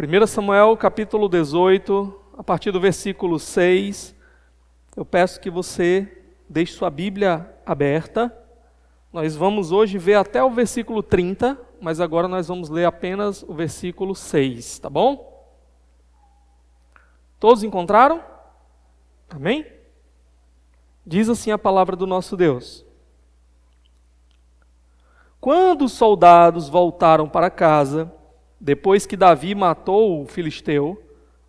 1 Samuel capítulo 18, a partir do versículo 6, eu peço que você deixe sua Bíblia aberta. Nós vamos hoje ver até o versículo 30, mas agora nós vamos ler apenas o versículo 6, tá bom? Todos encontraram? Amém? Diz assim a palavra do nosso Deus. Quando os soldados voltaram para casa, depois que Davi matou o filisteu,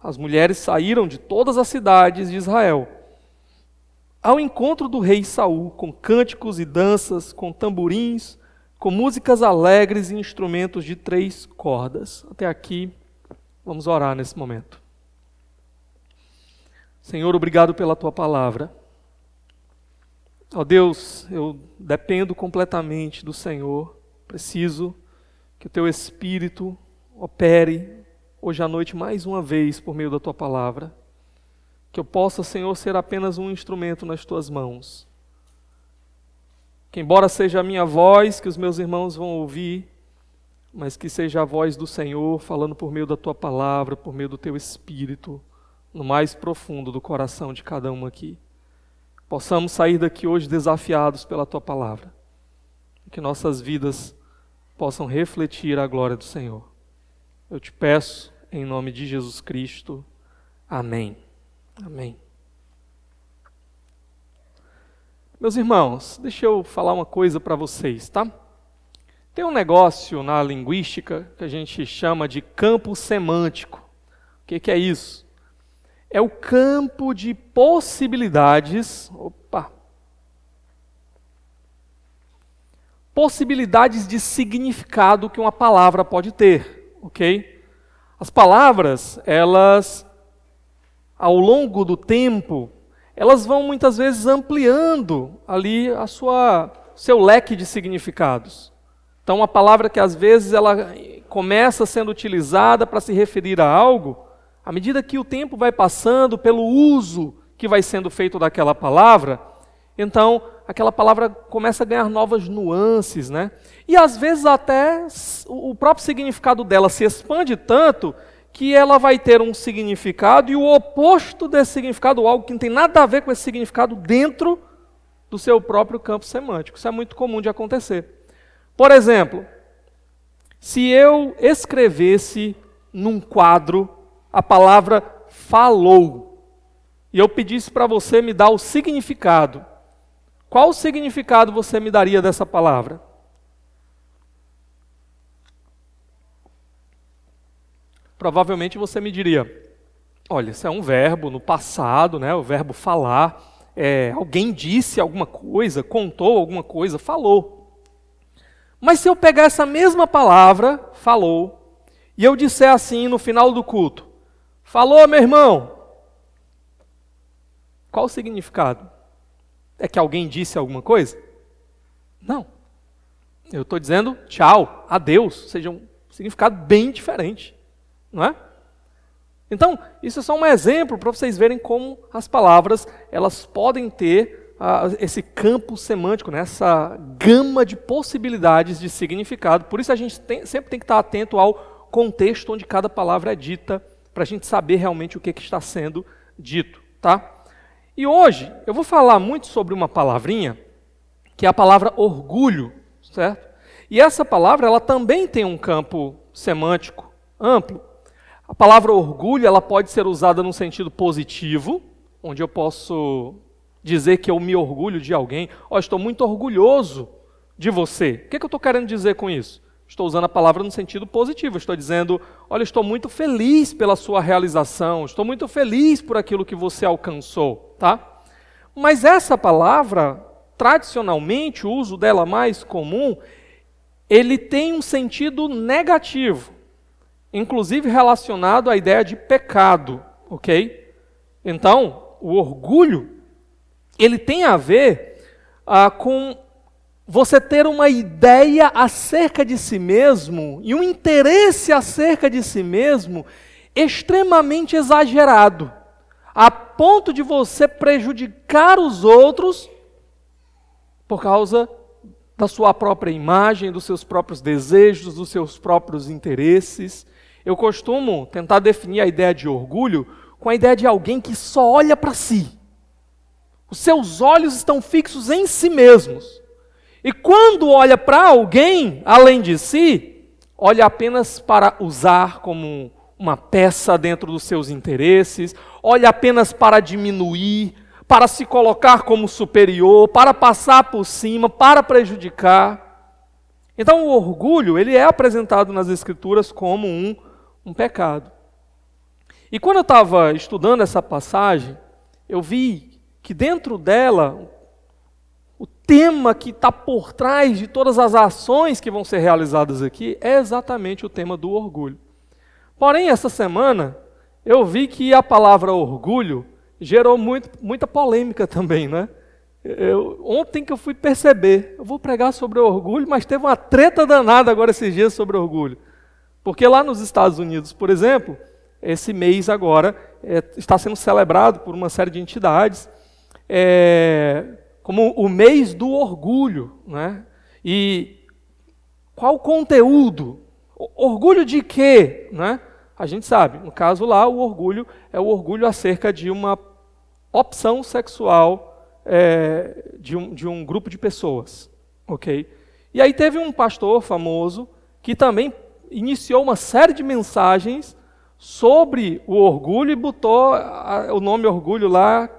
as mulheres saíram de todas as cidades de Israel ao encontro do rei Saul, com cânticos e danças, com tamborins, com músicas alegres e instrumentos de 3 cordas. Até aqui, vamos orar nesse momento. Senhor, obrigado pela Tua palavra. Ó Deus, eu dependo completamente do Senhor, preciso que o Teu Espírito opere hoje à noite mais uma vez por meio da Tua palavra. Que eu possa, Senhor, ser apenas um instrumento nas Tuas mãos. Que embora seja a minha voz que os meus irmãos vão ouvir, mas que seja a voz do Senhor falando por meio da Tua palavra, por meio do Teu Espírito, no mais profundo do coração de cada um aqui. Possamos sair daqui hoje desafiados pela Tua palavra. Que nossas vidas possam refletir a glória do Senhor. Eu te peço, em nome de Jesus Cristo. Amém. Amém. Meus irmãos, deixa eu falar uma coisa para vocês, tá? Tem um negócio na linguística que a gente chama de campo semântico. O que é isso? É o campo de possibilidades, possibilidades de significado que uma palavra pode ter, ok? As palavras, elas, ao longo do tempo, elas vão muitas vezes ampliando ali seu leque de significados. Então, uma palavra que às vezes ela começa sendo utilizada para se referir a algo, à medida que o tempo vai passando, pelo uso que vai sendo feito daquela palavra, então aquela palavra começa a ganhar novas nuances, né? E às vezes até o próprio significado dela se expande tanto que ela vai ter um significado e o oposto desse significado, algo que não tem nada a ver com esse significado dentro do seu próprio campo semântico. Isso é muito comum de acontecer. Por exemplo, se eu escrevesse num quadro a palavra falou, e eu pedisse para você me dar o significado, qual significado você me daria dessa palavra? Provavelmente você me diria, olha, isso é um verbo no passado, né? O verbo falar, alguém disse alguma coisa, contou alguma coisa, falou. Mas se eu pegar essa mesma palavra, falou, e eu disser assim no final do culto, falou, meu irmão, qual o significado? É que alguém disse alguma coisa? Não. Eu estou dizendo tchau, adeus, ou seja, um significado bem diferente. Não é? Então, isso é só um exemplo para vocês verem como as palavras elas podem ter esse campo semântico, né? Essa gama de possibilidades de significado. Por isso a gente sempre tem que estar atento ao contexto onde cada palavra é dita, para a gente saber realmente o que está sendo dito. Tá? E hoje eu vou falar muito sobre uma palavrinha, que é a palavra orgulho, certo? E essa palavra ela também tem um campo semântico amplo. A palavra orgulho, ela pode ser usada num sentido positivo, onde eu posso dizer que eu me orgulho de alguém. Estou muito orgulhoso de você. O que eu estou querendo dizer com isso? Estou usando a palavra no sentido positivo. Estou dizendo, olha, estou muito feliz pela sua realização. Estou muito feliz por aquilo que você alcançou. Tá? Mas essa palavra, tradicionalmente, o uso dela mais comum, ele tem um sentido negativo. Inclusive relacionado à ideia de pecado, ok? Então, o orgulho, ele tem a ver com você ter uma ideia acerca de si mesmo e um interesse acerca de si mesmo extremamente exagerado, a ponto de você prejudicar os outros por causa da sua própria imagem, dos seus próprios desejos, dos seus próprios interesses. Eu costumo tentar definir a ideia de orgulho com a ideia de alguém que só olha para si. Os seus olhos estão fixos em si mesmos. E quando olha para alguém, além de si, olha apenas para usar como uma peça dentro dos seus interesses, olha apenas para diminuir, para se colocar como superior, para passar por cima, para prejudicar. Então o orgulho, ele é apresentado nas Escrituras como um pecado. E quando eu estava estudando essa passagem, eu vi que dentro dela, o tema que está por trás de todas as ações que vão ser realizadas aqui é exatamente o tema do orgulho. Porém, essa semana, eu vi que a palavra orgulho gerou muita polêmica também, né? Ontem que eu fui perceber, eu vou pregar sobre orgulho, mas teve uma treta danada agora esses dias sobre orgulho. Porque lá nos Estados Unidos, por exemplo, esse mês agora está sendo celebrado por uma série de entidades como o mês do orgulho, né? E qual o conteúdo? Orgulho de quê? Né? A gente sabe, no caso lá, o orgulho é o orgulho acerca de uma opção sexual de um grupo de pessoas. Okay? E aí teve um pastor famoso que também iniciou uma série de mensagens sobre o orgulho e botou o nome orgulho lá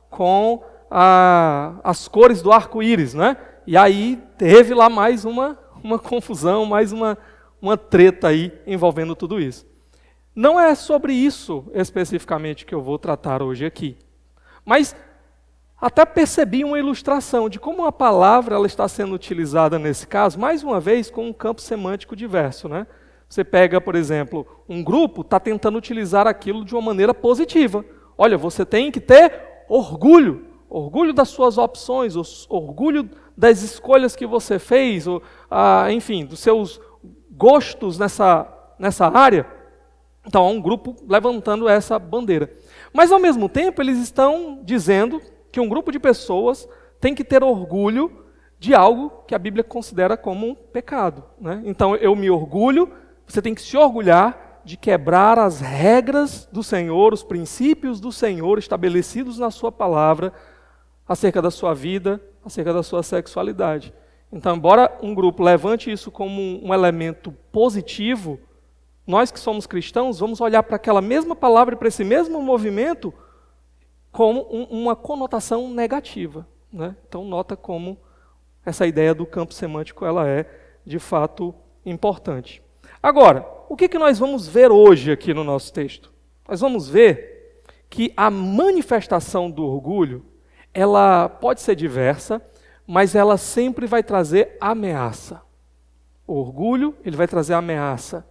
com as cores do arco-íris, né? E aí teve lá mais uma confusão, mais uma treta aí envolvendo tudo isso. Não é sobre isso especificamente que eu vou tratar hoje aqui. Mas até percebi uma ilustração de como a palavra ela está sendo utilizada nesse caso, mais uma vez, com um campo semântico diverso, né? Você pega, por exemplo, um grupo está tentando utilizar aquilo de uma maneira positiva. Olha, você tem que ter orgulho. Orgulho das suas opções, orgulho das escolhas que você fez, enfim, dos seus gostos nessa área. Então, há um grupo levantando essa bandeira. Mas, ao mesmo tempo, eles estão dizendo que um grupo de pessoas tem que ter orgulho de algo que a Bíblia considera como um pecado. Né? Então, eu me orgulho, você tem que se orgulhar de quebrar as regras do Senhor, os princípios do Senhor estabelecidos na sua palavra, acerca da sua vida, acerca da sua sexualidade. Então, embora um grupo levante isso como um elemento positivo, nós que somos cristãos vamos olhar para aquela mesma palavra e para esse mesmo movimento como uma conotação negativa. Né? Então, nota como essa ideia do campo semântico ela é, de fato, importante. Agora, o que nós vamos ver hoje aqui no nosso texto? Nós vamos ver que a manifestação do orgulho ela pode ser diversa, mas ela sempre vai trazer ameaça. O orgulho, ele vai trazer ameaça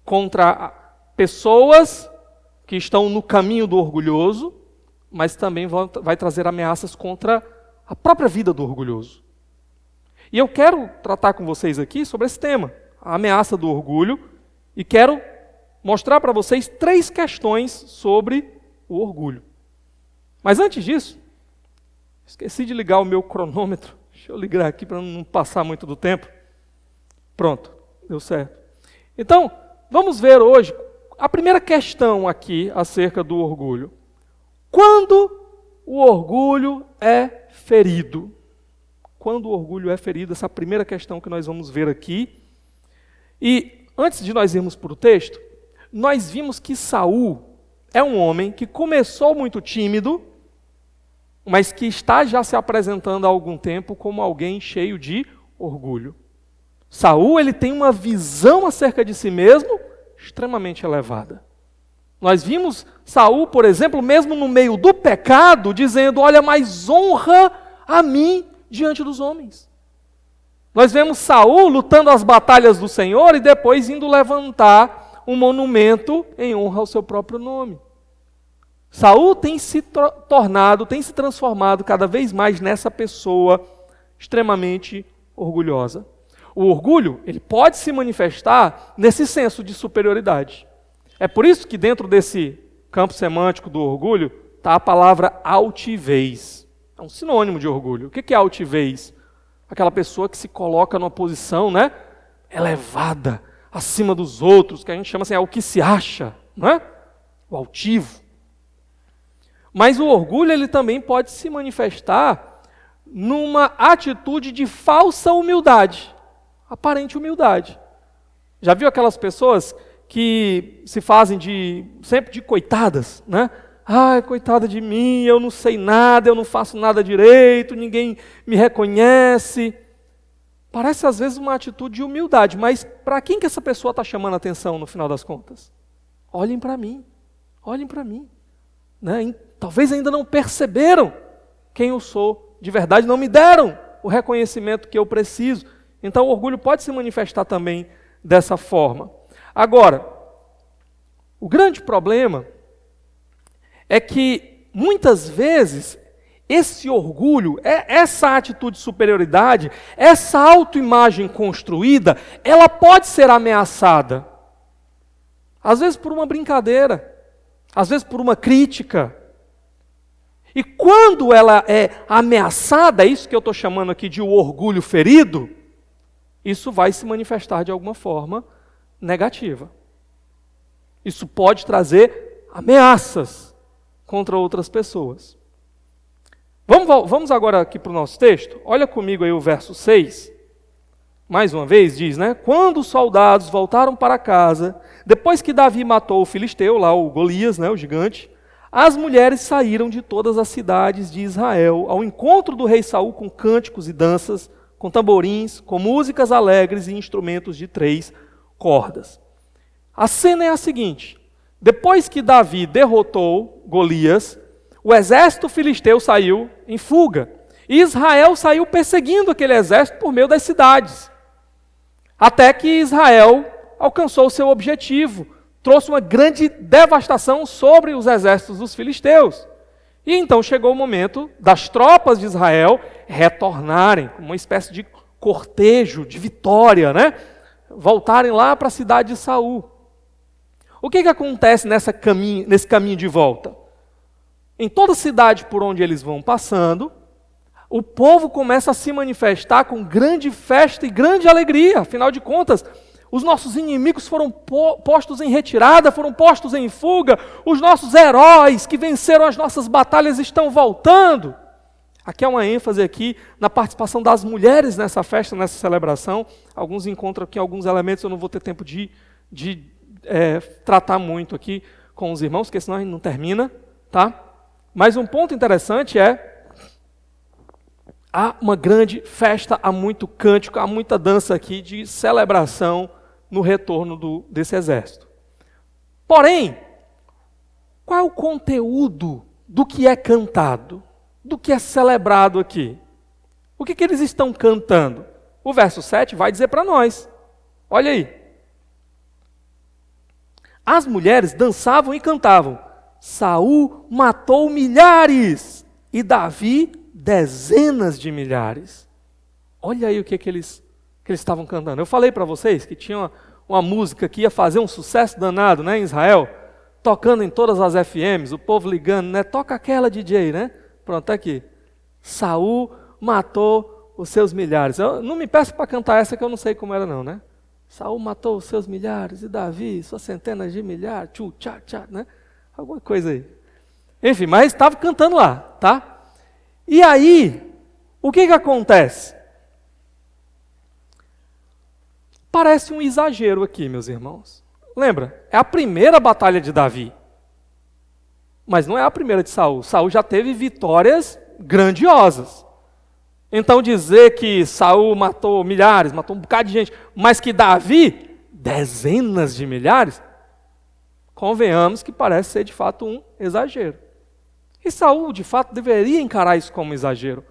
contra pessoas que estão no caminho do orgulhoso, mas também vai trazer ameaças contra a própria vida do orgulhoso. E eu quero tratar com vocês aqui sobre esse tema, a ameaça do orgulho, e quero mostrar para vocês 3 questões sobre o orgulho. Mas antes disso, esqueci de ligar o meu cronômetro. Deixa eu ligar aqui para não passar muito do tempo. Pronto, deu certo. Então, vamos ver hoje a primeira questão aqui acerca do orgulho. Quando o orgulho é ferido? Quando o orgulho é ferido, essa é a primeira questão que nós vamos ver aqui. E antes de nós irmos para o texto, nós vimos que Saul é um homem que começou muito tímido, mas que está já se apresentando há algum tempo como alguém cheio de orgulho. Saul, ele tem uma visão acerca de si mesmo extremamente elevada. Nós vimos Saul, por exemplo, mesmo no meio do pecado, dizendo, olha, mais honra a mim diante dos homens. Nós vemos Saul lutando as batalhas do Senhor e depois indo levantar um monumento em honra ao seu próprio nome. Saul tem se transformado cada vez mais nessa pessoa extremamente orgulhosa. O orgulho, ele pode se manifestar nesse senso de superioridade. É por isso que dentro desse campo semântico do orgulho está a palavra altivez. É um sinônimo de orgulho. O que é altivez? Aquela pessoa que se coloca numa posição, né, elevada. acima dos outros, que a gente chama assim, é o que se acha, não é? O altivo. Mas o orgulho, ele também pode se manifestar numa atitude de falsa humildade, aparente humildade. Já viu aquelas pessoas que se fazem sempre de coitadas, né? Ai, coitada de mim, eu não sei nada, eu não faço nada direito, ninguém me reconhece. Parece às vezes uma atitude de humildade, mas para quem que essa pessoa está chamando a atenção no final das contas? Olhem para mim, né? Talvez ainda não perceberam quem eu sou de verdade, não me deram o reconhecimento que eu preciso. Então o orgulho pode se manifestar também dessa forma. Agora, o grande problema é que muitas vezes esse orgulho, essa atitude de superioridade, essa autoimagem construída, ela pode ser ameaçada. Às vezes por uma brincadeira, às vezes por uma crítica. E quando ela é ameaçada, isso que eu estou chamando aqui de o orgulho ferido, isso vai se manifestar de alguma forma negativa. Isso pode trazer ameaças contra outras pessoas. Vamos agora aqui para o nosso texto. Olha comigo aí o verso 6. Mais uma vez diz, né? Quando os soldados voltaram para casa, depois que Davi matou o filisteu, lá o Golias, né, o gigante, as mulheres saíram de todas as cidades de Israel ao encontro do rei Saul com cânticos e danças, com tamborins, com músicas alegres e instrumentos de 3 cordas. A cena é a seguinte: depois que Davi derrotou Golias, o exército filisteu saiu em fuga. E Israel saiu perseguindo aquele exército por meio das cidades. Até que Israel alcançou o seu objetivo. Trouxe uma grande devastação sobre os exércitos dos filisteus. E então chegou o momento das tropas de Israel retornarem, como uma espécie de cortejo, de vitória, né? Voltarem lá para a cidade de Saul. O que acontece nesse caminho de volta? Em toda cidade por onde eles vão passando, o povo começa a se manifestar com grande festa e grande alegria. Afinal de contas, os nossos inimigos foram postos em retirada, foram postos em fuga. Os nossos heróis que venceram as nossas batalhas estão voltando. Aqui há uma ênfase aqui na participação das mulheres nessa festa, nessa celebração. Alguns encontram aqui alguns elementos, eu não vou ter tempo de tratar muito aqui com os irmãos, porque senão a gente não termina, tá? Mas um ponto interessante há uma grande festa, há muito cântico, há muita dança aqui de celebração no retorno desse exército. Porém, qual é o conteúdo do que é cantado, do que é celebrado aqui? O que eles estão cantando? O verso 7 vai dizer para nós. Olha aí. As mulheres dançavam e cantavam: Saul matou milhares e Davi dezenas de milhares. Olha aí o que eles estavam cantando. Eu falei para vocês que tinha uma música que ia fazer um sucesso danado, né, em Israel, tocando em todas as FMs, o povo ligando, né? Toca aquela DJ, né? Pronto, tá aqui. Saul matou os seus milhares. Não me peça para cantar essa que eu não sei como era não, né? Saul matou os seus milhares e Davi suas centenas de milhares, tchu, tchá, tchá, né? Alguma coisa aí. Enfim, mas estava cantando lá, tá? E aí, o que acontece? Parece um exagero aqui, meus irmãos. Lembra? É a primeira batalha de Davi. Mas não é a primeira de Saul. Saul já teve vitórias grandiosas. Então dizer que Saul matou milhares, matou um bocado de gente, mas que Davi, dezenas de milhares, convenhamos que parece ser de fato um exagero. E Saul, de fato, deveria encarar isso como exagero.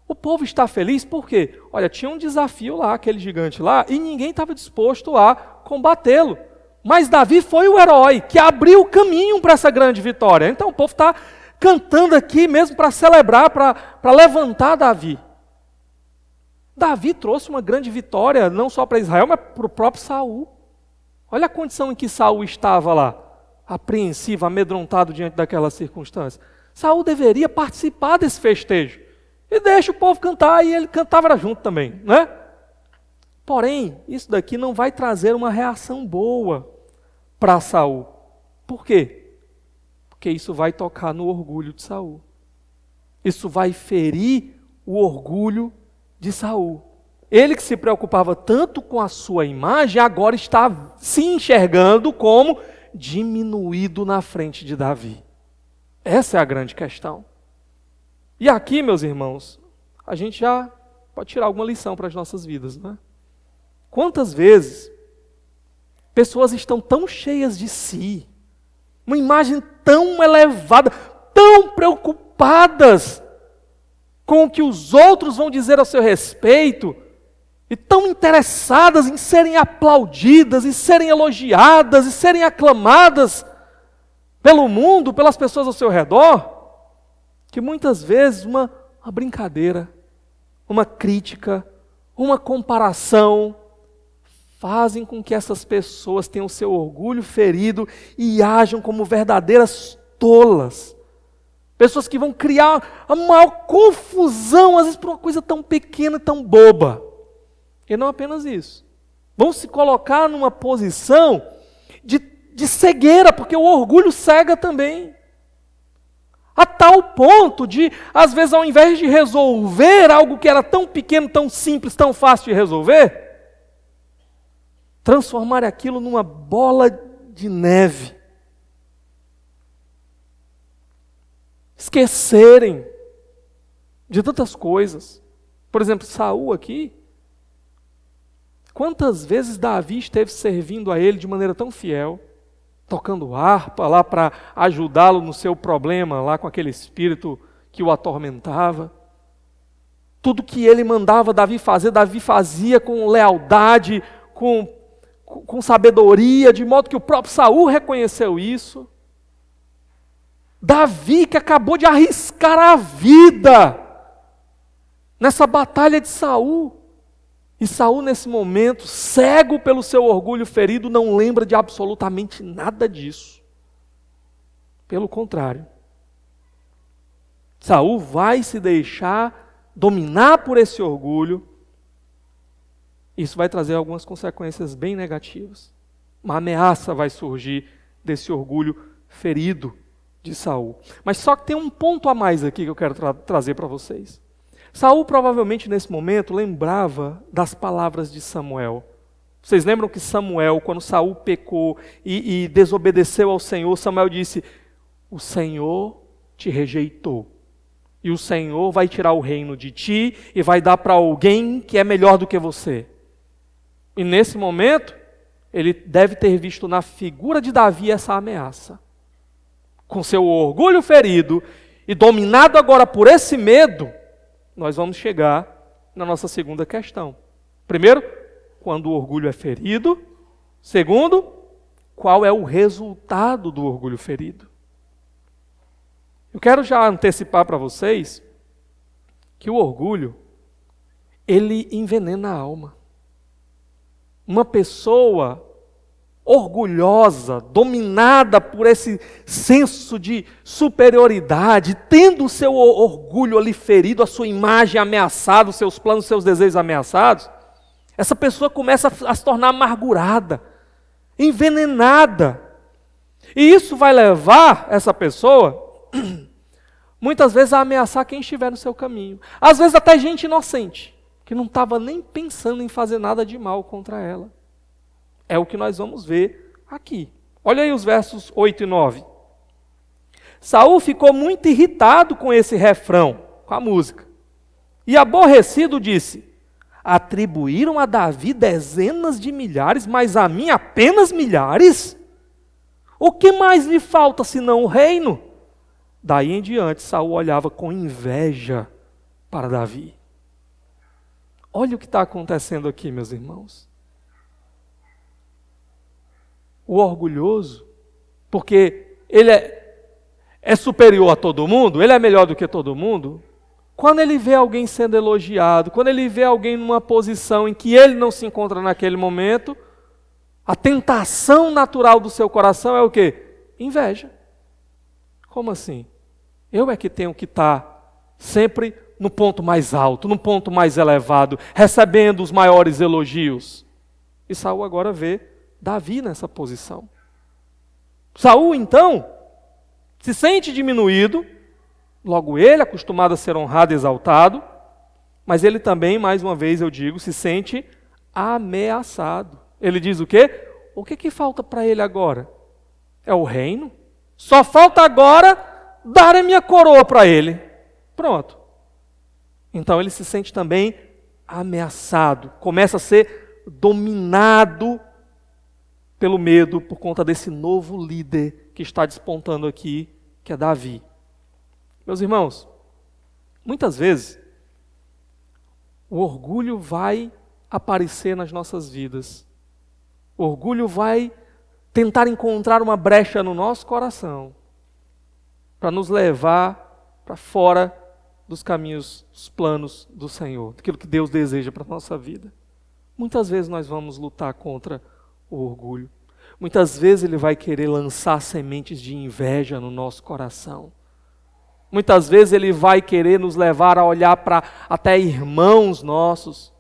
O povo está feliz porque, olha, tinha um desafio lá, aquele gigante lá, e ninguém estava disposto a combatê-lo. Mas Davi foi o herói que abriu o caminho para essa grande vitória. Então o povo está cantando aqui mesmo para celebrar, para levantar Davi. Davi trouxe uma grande vitória, não só para Israel, mas para o próprio Saul. Olha a condição em que Saul estava lá, apreensivo, amedrontado diante daquela circunstância. Saul deveria participar desse festejo. E deixa o povo cantar, e ele cantava junto também, né? Porém, isso daqui não vai trazer uma reação boa para Saul. Por quê? Porque isso vai tocar no orgulho de Saul. Isso vai ferir o orgulho de Saul. Ele que se preocupava tanto com a sua imagem, agora está se enxergando como diminuído na frente de Davi. Essa é a grande questão. E aqui, meus irmãos, a gente já pode tirar alguma lição para as nossas vidas, não é? Quantas vezes pessoas estão tão cheias de si, uma imagem tão elevada, tão preocupadas com o que os outros vão dizer a seu respeito, e tão interessadas em serem aplaudidas, e serem elogiadas, e serem aclamadas pelo mundo, pelas pessoas ao seu redor, que muitas vezes uma brincadeira, uma crítica, uma comparação, fazem com que essas pessoas tenham seu orgulho ferido e ajam como verdadeiras tolas. Pessoas que vão criar a maior confusão, às vezes por uma coisa tão pequena e tão boba. E não apenas isso. Vão se colocar numa posição de cegueira, porque o orgulho cega também. A tal ponto de, às vezes, ao invés de resolver algo que era tão pequeno, tão simples, tão fácil de resolver, transformar aquilo numa bola de neve. Esquecerem de tantas coisas. Por exemplo, Saul aqui, quantas vezes Davi esteve servindo a ele de maneira tão fiel, tocando harpa lá para ajudá-lo no seu problema, lá com aquele espírito que o atormentava. Tudo que ele mandava Davi fazer, Davi fazia com lealdade, com sabedoria, de modo que o próprio Saul reconheceu isso. Davi, que acabou de arriscar a vida nessa batalha de Saul. E Saul, nesse momento, cego pelo seu orgulho ferido, não lembra de absolutamente nada disso. Pelo contrário, Saul vai se deixar dominar por esse orgulho. Isso vai trazer algumas consequências bem negativas. Uma ameaça vai surgir desse orgulho ferido de Saul. Mas só que tem um ponto a mais aqui que eu quero trazer para vocês. Saul provavelmente nesse momento lembrava das palavras de Samuel. Vocês lembram que Samuel, quando Saul pecou e desobedeceu ao Senhor, Samuel disse: o Senhor te rejeitou. E o Senhor vai tirar o reino de ti e vai dar para alguém que é melhor do que você. E nesse momento, ele deve ter visto na figura de Davi essa ameaça. Com seu orgulho ferido e dominado agora por esse medo, nós vamos chegar na nossa segunda questão. Primeiro, quando o orgulho é ferido. Segundo, qual é o resultado do orgulho ferido? Eu quero já antecipar para vocês que o orgulho, ele envenena a alma. Uma pessoa orgulhosa, dominada por esse senso de superioridade, tendo o seu orgulho ali ferido, a sua imagem ameaçada, os seus planos, os seus desejos ameaçados, essa pessoa começa a se tornar amargurada, envenenada. E isso vai levar essa pessoa, muitas vezes, a ameaçar quem estiver no seu caminho. Às vezes até gente inocente, que não estava nem pensando em fazer nada de mal contra ela. É o que nós vamos ver aqui. Olha aí os versos 8 e 9. Saul ficou muito irritado com esse refrão, com a música. E aborrecido disse: atribuíram a Davi dezenas de milhares, mas a mim apenas milhares? O que mais lhe falta senão o reino? Daí em diante, Saul olhava com inveja para Davi. Olha o que está acontecendo aqui, meus irmãos. O orgulhoso, porque ele é superior a todo mundo, ele é melhor do que todo mundo, quando ele vê alguém sendo elogiado, quando ele vê alguém numa posição em que ele não se encontra naquele momento, a tentação natural do seu coração é o quê? Inveja. Como assim? Eu é que tenho que estar sempre no ponto mais alto, no ponto mais elevado, recebendo os maiores elogios. E Saul agora vê Davi nessa posição. Saul, então, se sente diminuído, logo ele, acostumado a ser honrado e exaltado, mas ele também, mais uma vez eu digo, se sente ameaçado. Ele diz o quê? O que falta para ele agora? É o reino? Só falta agora dar a minha coroa para ele. Pronto. Então ele se sente também ameaçado, começa a ser dominado pelo medo por conta desse novo líder que está despontando aqui, que é Davi. Meus irmãos, muitas vezes o orgulho vai aparecer nas nossas vidas. O orgulho vai tentar encontrar uma brecha no nosso coração para nos levar para fora dos caminhos, dos planos do Senhor, daquilo que Deus deseja para a nossa vida. Muitas vezes nós vamos lutar contra o orgulho. Muitas vezes ele vai querer lançar sementes de inveja no nosso coração. Muitas vezes ele vai querer nos levar a olhar para até irmãos nossos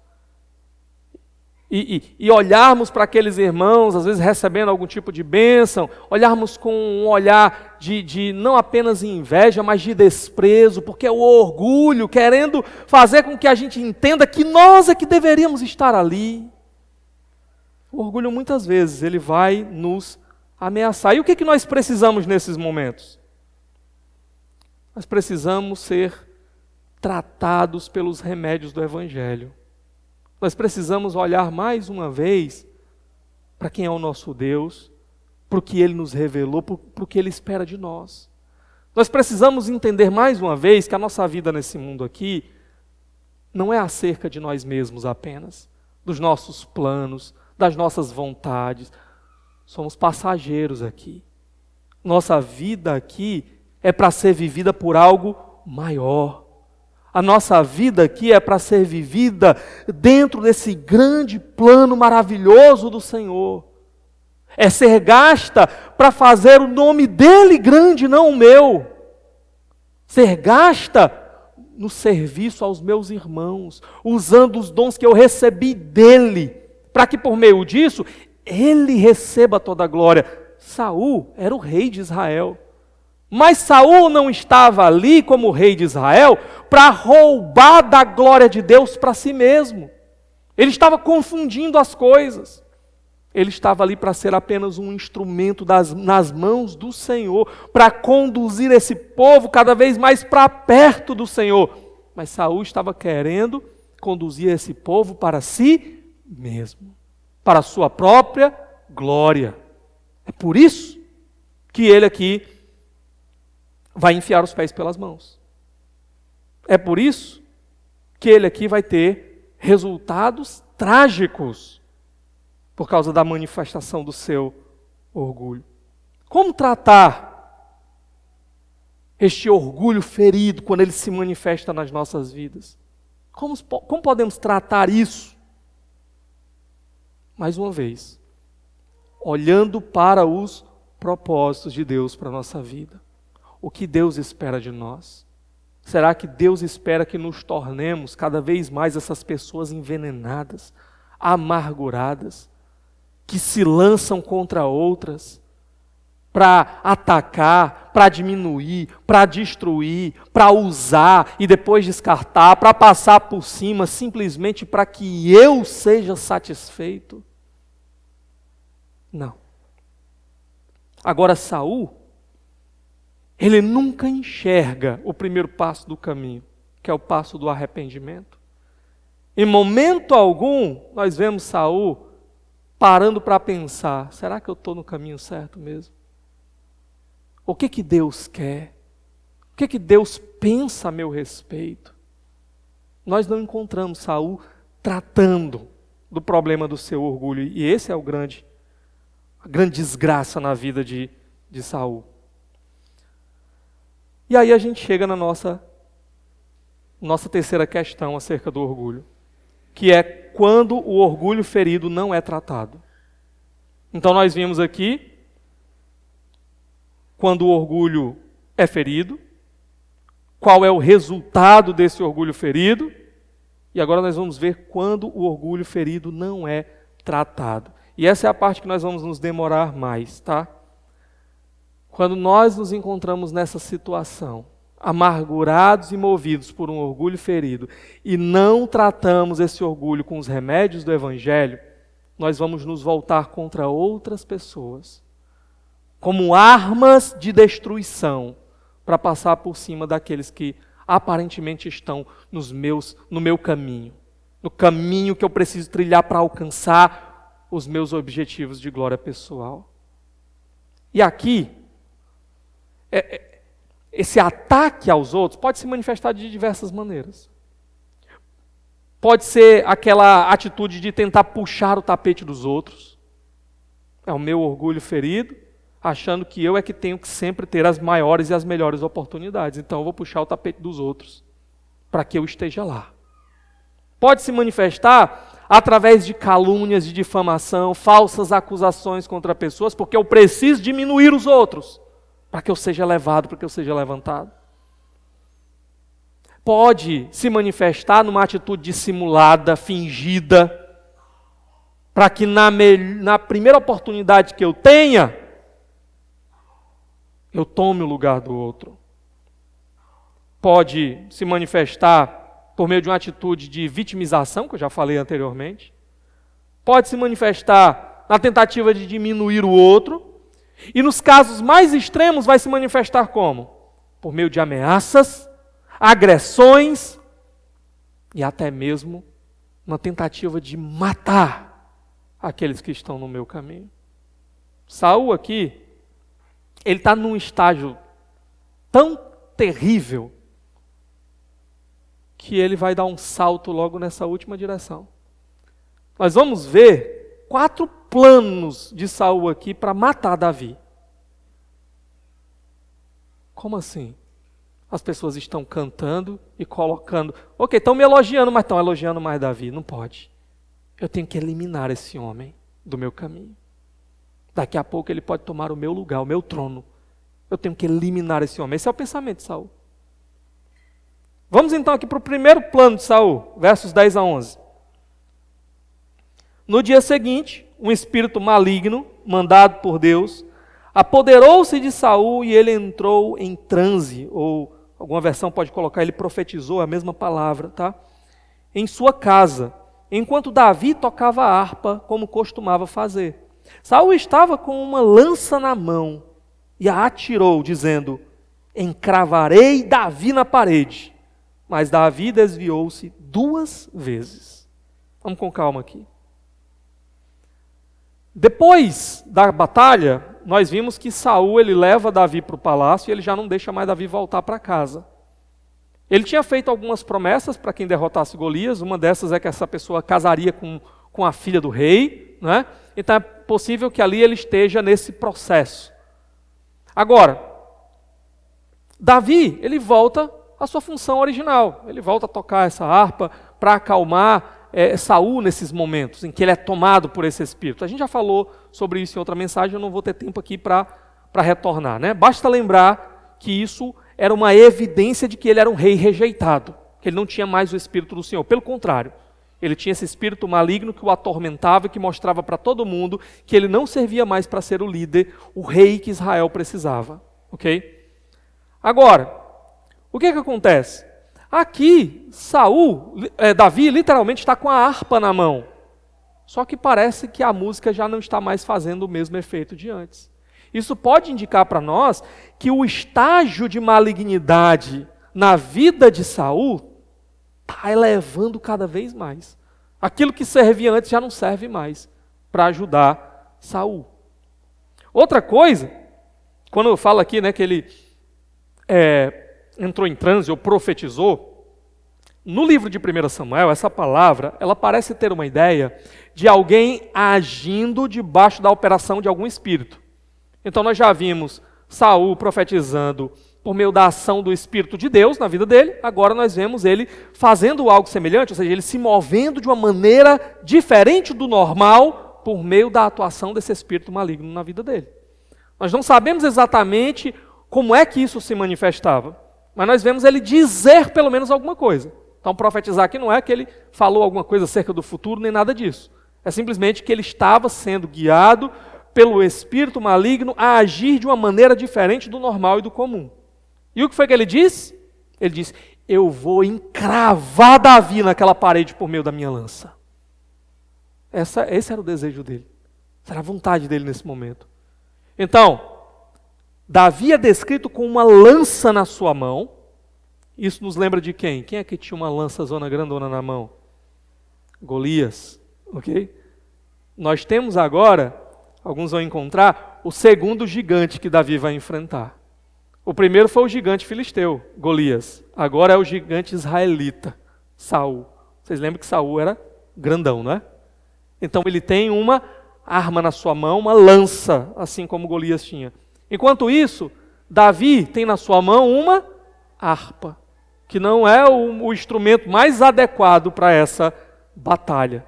e olharmos para aqueles irmãos, às vezes recebendo algum tipo de bênção, olharmos com um olhar de não apenas inveja, mas de desprezo, porque é o orgulho querendo fazer com que a gente entenda que nós é que deveríamos estar ali. O orgulho muitas vezes ele vai nos ameaçar. E o que nós precisamos nesses momentos? Nós precisamos ser tratados pelos remédios do Evangelho. Nós precisamos olhar mais uma vez para quem é o nosso Deus, para o que Ele nos revelou, para o que Ele espera de nós. Nós precisamos entender mais uma vez que a nossa vida nesse mundo aqui não é acerca de nós mesmos apenas, dos nossos planos, das nossas vontades. Somos passageiros aqui. Nossa vida aqui é para ser vivida por algo maior. A nossa vida aqui é para ser vivida dentro desse grande plano maravilhoso do Senhor. É ser gasta para fazer o nome dEle grande, não o meu. Ser gasta no serviço aos meus irmãos, usando os dons que eu recebi dEle, para que por meio disso, Ele receba toda a glória. Saul era o rei de Israel. Mas Saul não estava ali como rei de Israel para roubar da glória de Deus para si mesmo. Ele estava confundindo as coisas. Ele estava ali para ser apenas um instrumento nas mãos do Senhor, para conduzir esse povo cada vez mais para perto do Senhor. Mas Saul estava querendo conduzir esse povo para si mesmo, para a sua própria glória. É por isso que ele aqui vai enfiar os pés pelas mãos. É por isso que ele aqui vai ter resultados trágicos por causa da manifestação do seu orgulho. Como tratar este orgulho ferido quando ele se manifesta nas nossas vidas? Como podemos tratar isso? Mais uma vez, olhando para os propósitos de Deus para a nossa vida. O que Deus espera de nós? Será que Deus espera que nos tornemos cada vez mais essas pessoas envenenadas, amarguradas, que se lançam contra outras, para atacar, para diminuir, para destruir, para usar e depois descartar, para passar por cima, simplesmente para que eu seja satisfeito? Não. Agora Saul, ele nunca enxerga o primeiro passo do caminho, que é o passo do arrependimento. Em momento algum, nós vemos Saul parando para pensar, será que eu estou no caminho certo mesmo? O que Deus quer? O que Deus pensa a meu respeito? Nós não encontramos Saul tratando do problema do seu orgulho, e esse é a grande desgraça na vida de Saul. E aí a gente chega na nossa terceira questão acerca do orgulho, que é quando o orgulho ferido não é tratado. Então nós vimos aqui, quando o orgulho é ferido, qual é o resultado desse orgulho ferido, e agora nós vamos ver quando o orgulho ferido não é tratado. E essa é a parte que nós vamos nos demorar mais, tá? Quando nós nos encontramos nessa situação, amargurados e movidos por um orgulho ferido, e não tratamos esse orgulho com os remédios do Evangelho, nós vamos nos voltar contra outras pessoas, como armas de destruição, para passar por cima daqueles que aparentemente estão no meu caminho, no caminho que eu preciso trilhar para alcançar os meus objetivos de glória pessoal. E aqui, esse ataque aos outros pode se manifestar de diversas maneiras. Pode ser aquela atitude de tentar puxar o tapete dos outros. É o meu orgulho ferido, achando que eu é que tenho que sempre ter as maiores e as melhores oportunidades. Então eu vou puxar o tapete dos outros para que eu esteja lá. Pode se manifestar através de calúnias, de difamação, falsas acusações contra pessoas, porque eu preciso diminuir os outros para que eu seja elevado, para que eu seja levantado. Pode se manifestar numa atitude dissimulada, fingida, para que na primeira oportunidade que eu tenha, eu tome o lugar do outro. Pode se manifestar por meio de uma atitude de vitimização, que eu já falei anteriormente. Pode se manifestar na tentativa de diminuir o outro. E nos casos mais extremos vai se manifestar como? Por meio de ameaças, agressões e até mesmo uma tentativa de matar aqueles que estão no meu caminho. Saul aqui, ele está num estágio tão terrível que ele vai dar um salto logo nessa última direção. Nós vamos ver 4 planos de Saul aqui para matar Davi. Como assim? As pessoas estão cantando e colocando... Ok, estão me elogiando, mas estão elogiando mais Davi. Não pode. Eu tenho que eliminar esse homem do meu caminho. Daqui a pouco ele pode tomar o meu lugar, o meu trono. Eu tenho que eliminar esse homem. Esse é o pensamento de Saul. Vamos então aqui para o primeiro plano de Saul, versos 10 a 11. No dia seguinte, um espírito maligno, mandado por Deus, apoderou-se de Saul e ele entrou em transe, ou alguma versão pode colocar, ele profetizou a mesma palavra, tá? Em sua casa, enquanto Davi tocava a harpa, como costumava fazer. Saul estava com uma lança na mão e a atirou, dizendo: encravarei Davi na parede. Mas Davi desviou-se 2 vezes. Vamos com calma aqui. Depois da batalha, nós vimos que Saul ele leva Davi para o palácio e ele já não deixa mais Davi voltar para casa. Ele tinha feito algumas promessas para quem derrotasse Golias. Uma dessas é que essa pessoa casaria com a filha do rei, né? Então é possível que ali ele esteja nesse processo. Agora, Davi, ele volta à sua função original. Ele volta a tocar essa harpa para acalmar Saul nesses momentos em que ele é tomado por esse espírito. A gente já falou sobre isso em outra mensagem, eu não vou ter tempo aqui para retornar, né? Basta lembrar que isso era uma evidência de que ele era um rei rejeitado, que ele não tinha mais o espírito do Senhor. Pelo contrário, ele tinha esse espírito maligno que o atormentava e que mostrava para todo mundo que ele não servia mais para ser o líder, o rei que Israel precisava. Ok? Agora, o que acontece? Aqui, Davi literalmente está com a harpa na mão. Só que parece que a música já não está mais fazendo o mesmo efeito de antes. Isso pode indicar para nós que o estágio de malignidade na vida de Saul está elevando cada vez mais. Aquilo que servia antes já não serve mais para ajudar Saul. Outra coisa, quando eu falo aqui, né, que ele entrou em transe ou profetizou, no livro de 1 Samuel, essa palavra, ela parece ter uma ideia de alguém agindo debaixo da operação de algum espírito. Então nós já vimos Saul profetizando por meio da ação do Espírito de Deus na vida dele, agora nós vemos ele fazendo algo semelhante, ou seja, ele se movendo de uma maneira diferente do normal por meio da atuação desse espírito maligno na vida dele. Nós não sabemos exatamente como é que isso se manifestava, Mas nós vemos ele dizer pelo menos alguma coisa. Então profetizar aqui não é que ele falou alguma coisa acerca do futuro, nem nada disso. É simplesmente que ele estava sendo guiado pelo espírito maligno a agir de uma maneira diferente do normal e do comum. E o que foi que ele disse? Ele disse, eu vou encravar Davi naquela parede por meio da minha lança. Esse era o desejo dele. Essa era a vontade dele nesse momento. Então, Davi é descrito com uma lança na sua mão. Isso nos lembra de quem? Quem é que tinha uma lança zona grandona na mão? Golias, ok? Nós temos agora, alguns vão encontrar, o segundo gigante que Davi vai enfrentar. O primeiro foi o gigante filisteu, Golias. Agora é o gigante israelita, Saul. Vocês lembram que Saul era grandão, não é? Então ele tem uma arma na sua mão, uma lança, assim como Golias tinha. Enquanto isso, Davi tem na sua mão uma harpa, que não é o instrumento mais adequado para essa batalha.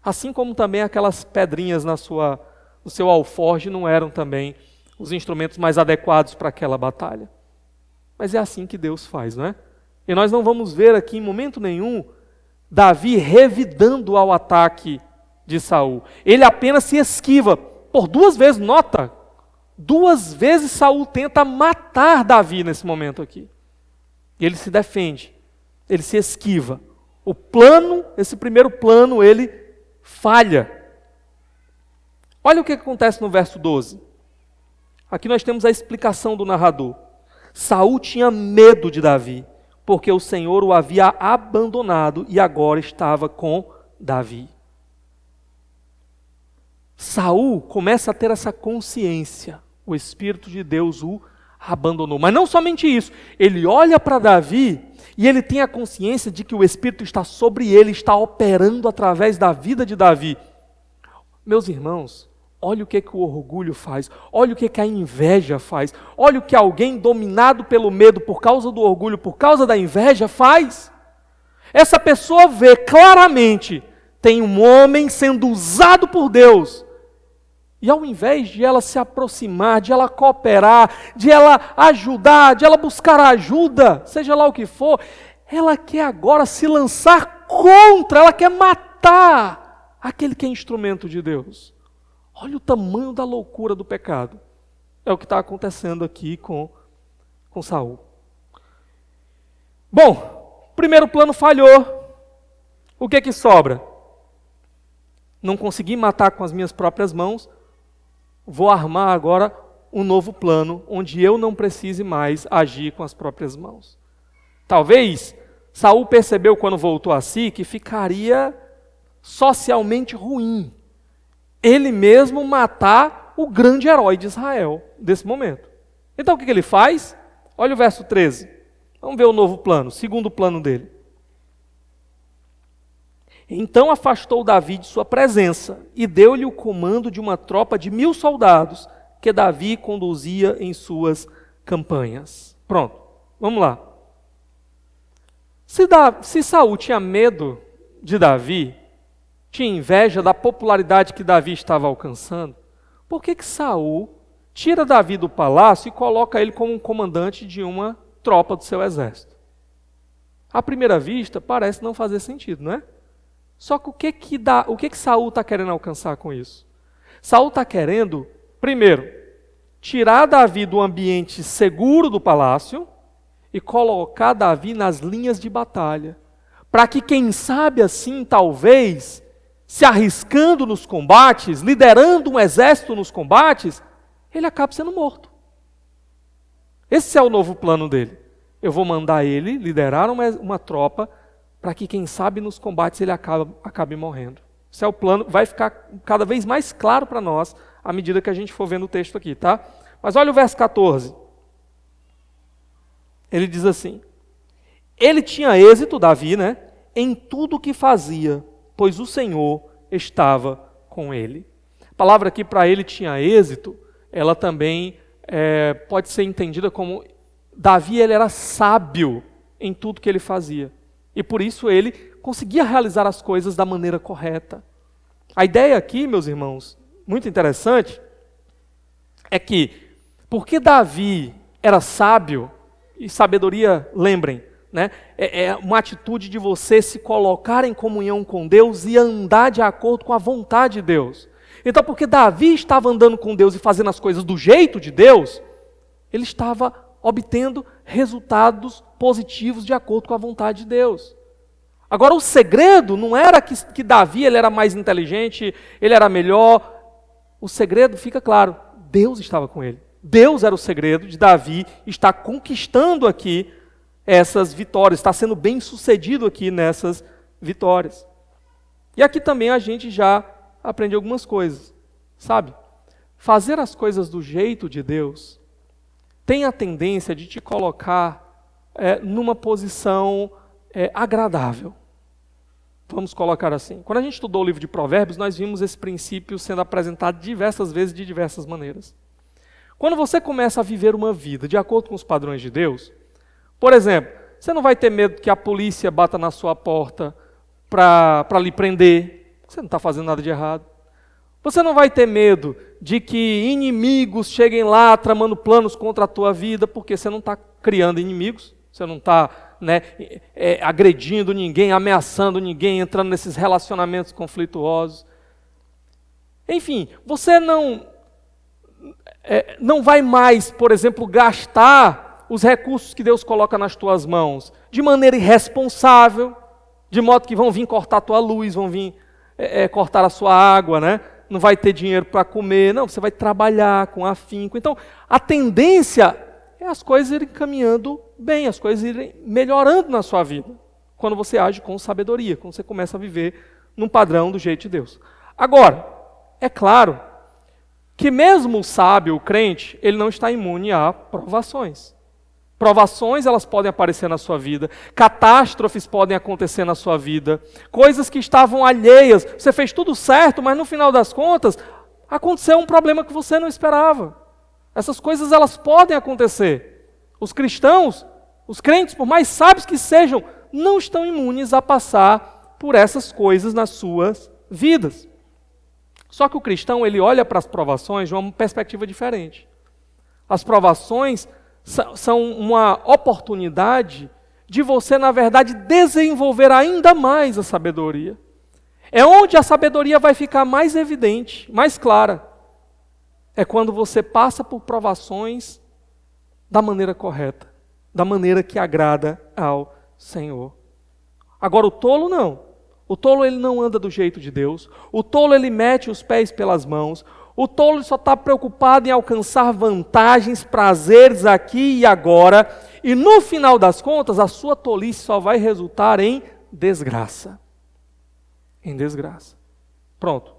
Assim como também aquelas pedrinhas no seu alforje não eram também os instrumentos mais adequados para aquela batalha. Mas é assim que Deus faz, não é? E nós não vamos ver aqui em momento nenhum Davi revidando ao ataque de Saul. Ele apenas se esquiva. Por 2 vezes, nota, 2 vezes Saul tenta matar Davi nesse momento aqui. E ele se defende, ele se esquiva. O plano, esse primeiro plano, ele falha. Olha o que acontece no verso 12. Aqui nós temos a explicação do narrador. Saul tinha medo de Davi, porque o Senhor o havia abandonado e agora estava com Davi. Saul começa a ter essa consciência. O Espírito de Deus o abandonou. Mas não somente isso. Ele olha para Davi e ele tem a consciência de que o Espírito está sobre ele, está operando através da vida de Davi. Meus irmãos, olha o que o orgulho faz. Olha o que a inveja faz. Olha o que alguém dominado pelo medo por causa do orgulho, por causa da inveja faz. Essa pessoa vê claramente, tem um homem sendo usado por Deus. E ao invés de ela se aproximar, de ela cooperar, de ela ajudar, de ela buscar ajuda, seja lá o que for, ela quer agora se lançar contra, ela quer matar aquele que é instrumento de Deus. Olha o tamanho da loucura do pecado. É o que está acontecendo aqui com Saul. Bom, o primeiro plano falhou. O que sobra? Não consegui matar com as minhas próprias mãos. Vou armar agora um novo plano, onde eu não precise mais agir com as próprias mãos. Talvez Saul percebeu quando voltou a si que ficaria socialmente ruim ele mesmo matar o grande herói de Israel desse momento. Então o que ele faz? Olha o verso 13. Vamos ver o novo plano, o segundo plano dele. Então afastou Davi de sua presença e deu-lhe o comando de uma tropa de 1000 soldados que Davi conduzia em suas campanhas. Pronto, vamos lá. Se Saul tinha medo de Davi, tinha inveja da popularidade que Davi estava alcançando, por que Saul tira Davi do palácio e coloca ele como um comandante de uma tropa do seu exército? À primeira vista, parece não fazer sentido, não é? Só que o que Saul está querendo alcançar com isso? Saul está querendo, primeiro, tirar Davi do ambiente seguro do palácio e colocar Davi nas linhas de batalha, para que, quem sabe assim, talvez, se arriscando nos combates, liderando um exército nos combates, ele acabe sendo morto. Esse é o novo plano dele. Eu vou mandar ele liderar uma tropa para que, quem sabe, nos combates ele acabe morrendo. Esse é o plano, vai ficar cada vez mais claro para nós à medida que a gente for vendo o texto aqui, tá? Mas olha o verso 14. Ele diz assim: ele tinha êxito, Davi, né, em tudo o que fazia, pois o Senhor estava com ele. A palavra aqui para ele tinha êxito, ela também pode ser entendida como Davi, ele era sábio em tudo que ele fazia. E por isso ele conseguia realizar as coisas da maneira correta. A ideia aqui, meus irmãos, muito interessante, é que porque Davi era sábio, E sabedoria, lembrem, né? É uma atitude de você se colocar em comunhão com Deus e andar de acordo com a vontade de Deus. Então, porque Davi estava andando com Deus e fazendo as coisas do jeito de Deus, ele estava obtendo resultados positivos de acordo com a vontade de Deus. Agora, o segredo não era que Davi ele era mais inteligente, ele era melhor. O segredo, fica claro, Deus estava com ele. Deus era o segredo de Davi estar conquistando aqui essas vitórias, está sendo bem sucedido aqui nessas vitórias. E aqui também a gente já aprende algumas coisas, sabe? Fazer as coisas do jeito de Deus tem a tendência de te colocar numa posição agradável. Vamos colocar assim. Quando a gente estudou o livro de Provérbios, nós vimos esse princípio sendo apresentado diversas vezes, de diversas maneiras. Quando você começa a viver uma vida de acordo com os padrões de Deus, por exemplo, você não vai ter medo que a polícia bata na sua porta para lhe prender, você não está fazendo nada de errado. Você não vai ter medo de que inimigos cheguem lá tramando planos contra a tua vida, porque você não está criando inimigos, você não está agredindo ninguém, ameaçando ninguém, entrando nesses relacionamentos conflituosos. Enfim, você não vai mais, por exemplo, gastar os recursos que Deus coloca nas tuas mãos de maneira irresponsável, de modo que vão vir cortar a tua luz, vão vir cortar a sua água, né? Não vai ter dinheiro para comer, não, você vai trabalhar com afinco. Então, a tendência é as coisas irem caminhando bem, as coisas irem melhorando na sua vida, quando você age com sabedoria, quando você começa a viver num padrão do jeito de Deus. Agora, é claro que mesmo o sábio, o crente, ele não está imune a provações. Provações, elas podem aparecer na sua vida, catástrofes podem acontecer na sua vida, coisas que estavam alheias, você fez tudo certo, mas no final das contas, aconteceu um problema que você não esperava. Essas coisas, elas podem acontecer. Os cristãos, os crentes, por mais sábios que sejam, não estão imunes a passar por essas coisas nas suas vidas. Só que o cristão, ele olha para as provações de uma perspectiva diferente. As provações são uma oportunidade de você, na verdade, desenvolver ainda mais a sabedoria. É onde a sabedoria vai ficar mais evidente, mais clara. É quando você passa por provações da maneira correta, da maneira que agrada ao Senhor. Agora, o tolo não. O tolo, ele não anda do jeito de Deus. O tolo, ele mete os pés pelas mãos. O tolo só está preocupado em alcançar vantagens, prazeres aqui e agora. E no final das contas, a sua tolice só vai resultar em desgraça. Em desgraça. Pronto.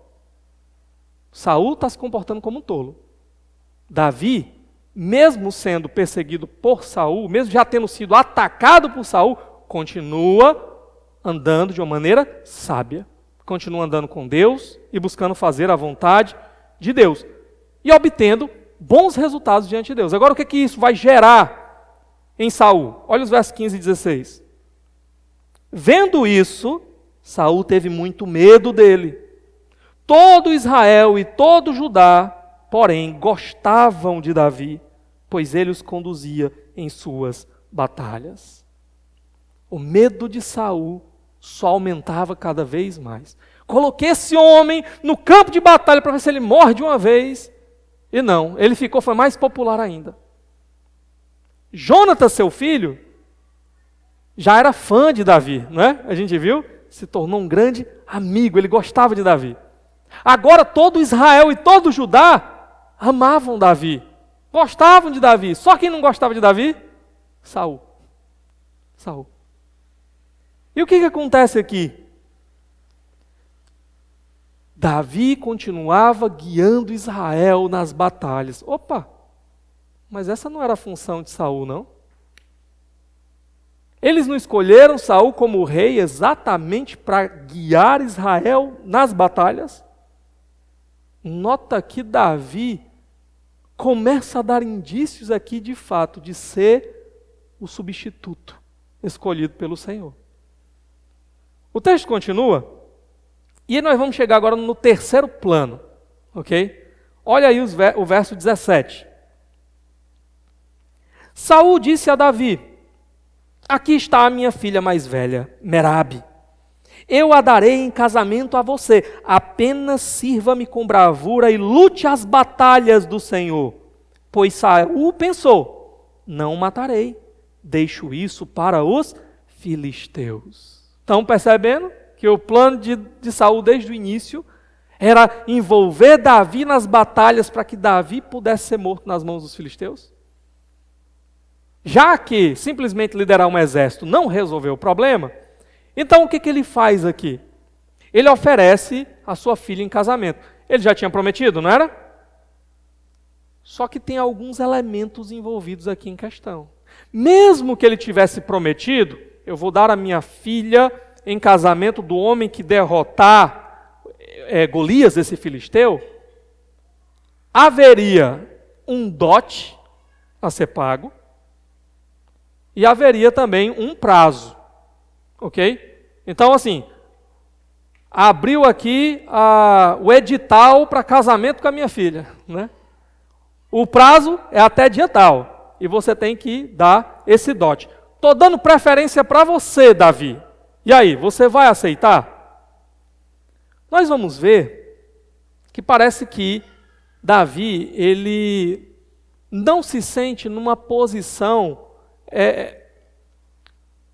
Saul está se comportando como um tolo. Davi, mesmo sendo perseguido por Saul, mesmo já tendo sido atacado por Saul, continua andando de uma maneira sábia. Continua andando com Deus e buscando fazer a vontade de Deus. E obtendo bons resultados diante de Deus. Agora, o que isso vai gerar em Saul? Olha os versos 15 e 16. Vendo isso, Saul teve muito medo dele. Todo Israel e todo Judá, porém, gostavam de Davi, pois ele os conduzia em suas batalhas. O medo de Saul só aumentava cada vez mais. Coloquei esse homem no campo de batalha para ver se ele morre de uma vez. E não, ele foi mais popular ainda. Jonatas, seu filho, já era fã de Davi, não é? A gente viu? Se tornou um grande amigo, ele gostava de Davi. Agora todo Israel e todo Judá amavam Davi, gostavam de Davi. Só quem não gostava de Davi? Saul. E o que acontece aqui? Davi continuava guiando Israel nas batalhas. Opa, mas essa não era a função de Saul, não? Eles não escolheram Saul como rei exatamente para guiar Israel nas batalhas? Nota que Davi começa a dar indícios aqui de fato de ser o substituto escolhido pelo Senhor. O texto continua, e nós vamos chegar agora no terceiro plano, ok? Olha aí o verso 17. Saul disse a Davi: aqui está a minha filha mais velha, Merabe. Eu a darei em casamento a você. Apenas sirva-me com bravura e lute as batalhas do Senhor. Pois Saul pensou: não matarei, deixo isso para os filisteus. Estão percebendo que o plano de Saul desde o início era envolver Davi nas batalhas para que Davi pudesse ser morto nas mãos dos filisteus? Já que simplesmente liderar um exército não resolveu o problema, então o que ele faz aqui? Ele oferece a sua filha em casamento. Ele já tinha prometido, não era? Só que tem alguns elementos envolvidos aqui em questão. Mesmo que ele tivesse prometido, eu vou dar a minha filha em casamento do homem que derrotar Golias, esse filisteu, haveria um dote a ser pago e haveria também um prazo. Ok? Então, assim, abriu aqui o edital para casamento com a minha filha, né? O prazo é até dia tal, e você tem que dar esse dote. Estou dando preferência para você, Davi. E aí, você vai aceitar? Nós vamos ver que parece que Davi, ele não se sente numa posição,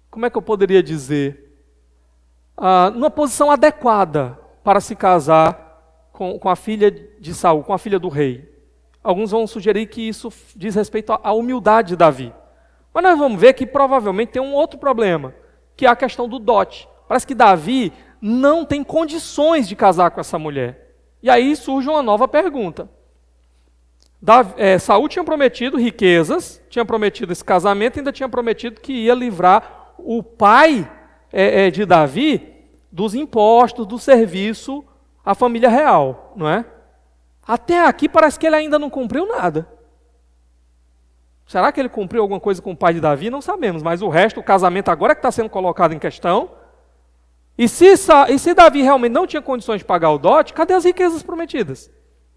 como é que eu poderia dizer? Numa posição adequada para se casar com a filha de Saul, com a filha do rei. Alguns vão sugerir que isso diz respeito à humildade de Davi. Mas nós vamos ver que provavelmente tem um outro problema, que é a questão do dote. Parece que Davi não tem condições de casar com essa mulher. E aí surge uma nova pergunta. Saul tinha prometido riquezas, tinha prometido esse casamento, ainda tinha prometido que ia livrar o pai de Davi dos impostos, do serviço à família real, não é? Até aqui parece que ele ainda não cumpriu nada. Será que ele cumpriu alguma coisa com o pai de Davi? Não sabemos, mas o resto, o casamento agora é que está sendo colocado em questão. E se Davi realmente não tinha condições de pagar o dote, cadê as riquezas prometidas?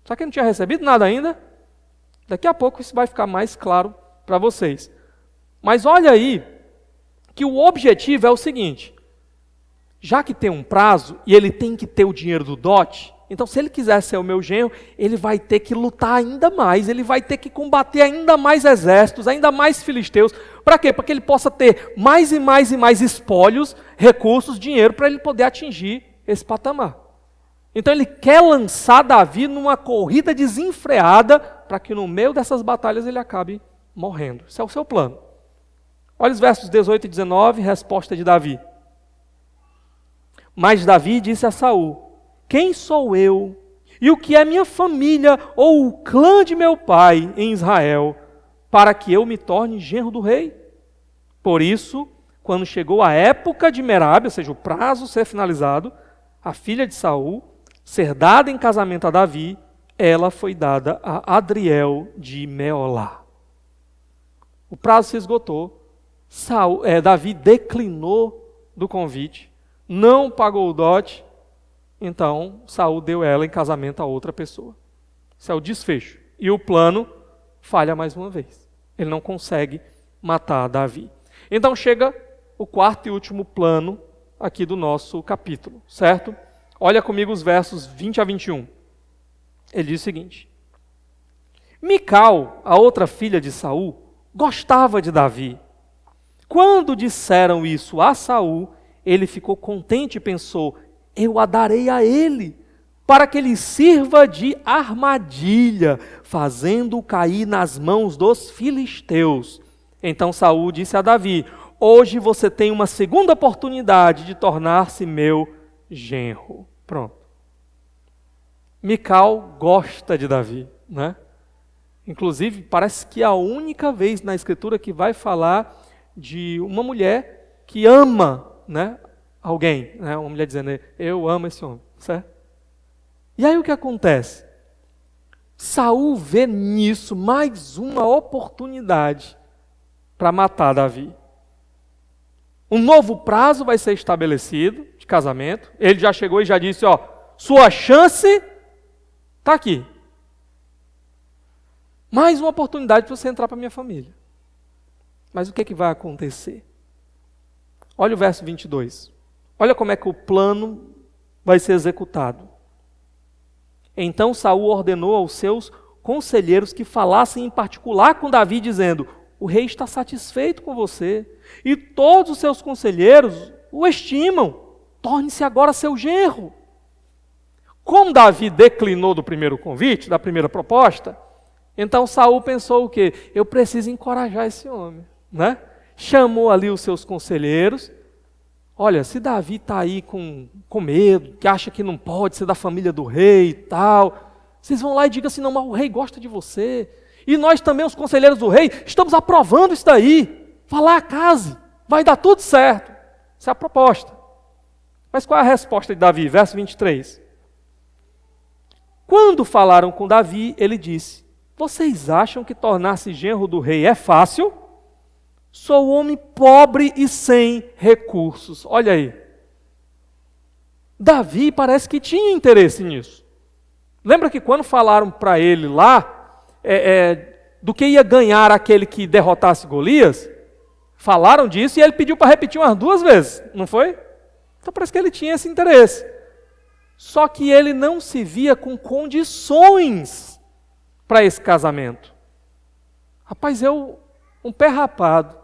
Será que ele não tinha recebido nada ainda? Daqui a pouco isso vai ficar mais claro para vocês. Mas olha aí, que o objetivo é o seguinte: já que tem um prazo e ele tem que ter o dinheiro do dote, então se ele quiser ser o meu genro, ele vai ter que lutar ainda mais, ele vai ter que combater ainda mais exércitos, ainda mais filisteus. Para quê? Para que ele possa ter mais e mais e mais espólios, recursos, dinheiro, para ele poder atingir esse patamar. Então ele quer lançar Davi numa corrida desenfreada, para que no meio dessas batalhas ele acabe morrendo. Esse é o seu plano. Olha os versos 18 e 19, resposta de Davi. Mas Davi disse a Saul: quem sou eu? E o que é minha família ou o clã de meu pai em Israel, para que eu me torne genro do rei? Por isso, quando chegou a época de Merabe, ou seja, o prazo ser finalizado, a filha de Saul, ser dada em casamento a Davi, ela foi dada a Adriel de Meolá. O prazo se esgotou. Davi declinou do convite, não pagou o dote, então Saul deu ela em casamento a outra pessoa. Isso é o desfecho. E o plano falha mais uma vez. Ele não consegue matar Davi. Então chega o quarto e último plano aqui do nosso capítulo, certo? Olha comigo os versos 20 a 21. Ele diz o seguinte: Mical, a outra filha de Saul, gostava de Davi. Quando disseram isso a Saul, ele ficou contente e pensou: eu a darei a ele, para que ele sirva de armadilha, fazendo-o cair nas mãos dos filisteus. Então Saul disse a Davi: hoje você tem uma segunda oportunidade de tornar-se meu genro. Pronto. Mical gosta de Davi, né? Inclusive, parece que é a única vez na Escritura que vai falar de uma mulher que ama, né, alguém, né, uma mulher dizendo: eu amo esse homem, certo? E aí o que acontece? Saul vê nisso mais uma oportunidade para matar Davi. Um novo prazo vai ser estabelecido de casamento. Ele já chegou e já disse: ó, sua chance está aqui. Mais uma oportunidade para você entrar para a minha família. Mas o que vai acontecer? Olha o verso 22. Olha como é que o plano vai ser executado. Então Saul ordenou aos seus conselheiros que falassem em particular com Davi, dizendo: o rei está satisfeito com você, e todos os seus conselheiros o estimam. Torne-se agora seu genro. Como Davi declinou do primeiro convite, da primeira proposta, então Saul pensou o quê? Eu preciso encorajar esse homem, né? Chamou ali os seus conselheiros. Olha, se Davi está aí com medo, que acha que não pode ser da família do rei e tal, vocês vão lá e digam assim: não, mas o rei gosta de você. E nós também, os conselheiros do rei, estamos aprovando isso daí. Vá lá, case, vai dar tudo certo. Essa é a proposta. Mas qual é a resposta de Davi? Verso 23. Quando falaram com Davi, ele disse: vocês acham que tornar-se genro do rei é fácil? Sou homem pobre e sem recursos. Olha aí. Davi parece que tinha interesse nisso. Lembra que quando falaram para ele lá, do que ia ganhar aquele que derrotasse Golias, falaram disso e ele pediu para repetir umas 2 vezes, não foi? Então parece que ele tinha esse interesse. Só que ele não se via com condições para esse casamento. Rapaz, um pé rapado,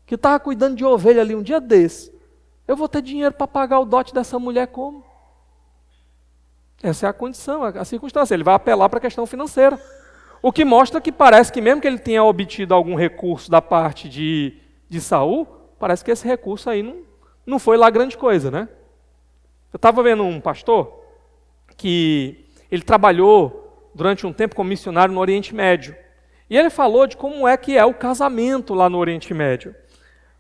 que estava cuidando de ovelha ali um dia desse, eu vou ter dinheiro para pagar o dote dessa mulher como? Essa é a condição, a circunstância. Ele vai apelar para a questão financeira. O que mostra que parece que mesmo que ele tenha obtido algum recurso da parte de Saul, parece que esse recurso aí não foi lá grande coisa, né? Eu estava vendo um pastor que ele trabalhou durante um tempo como missionário no Oriente Médio. E ele falou de como é que é o casamento lá no Oriente Médio.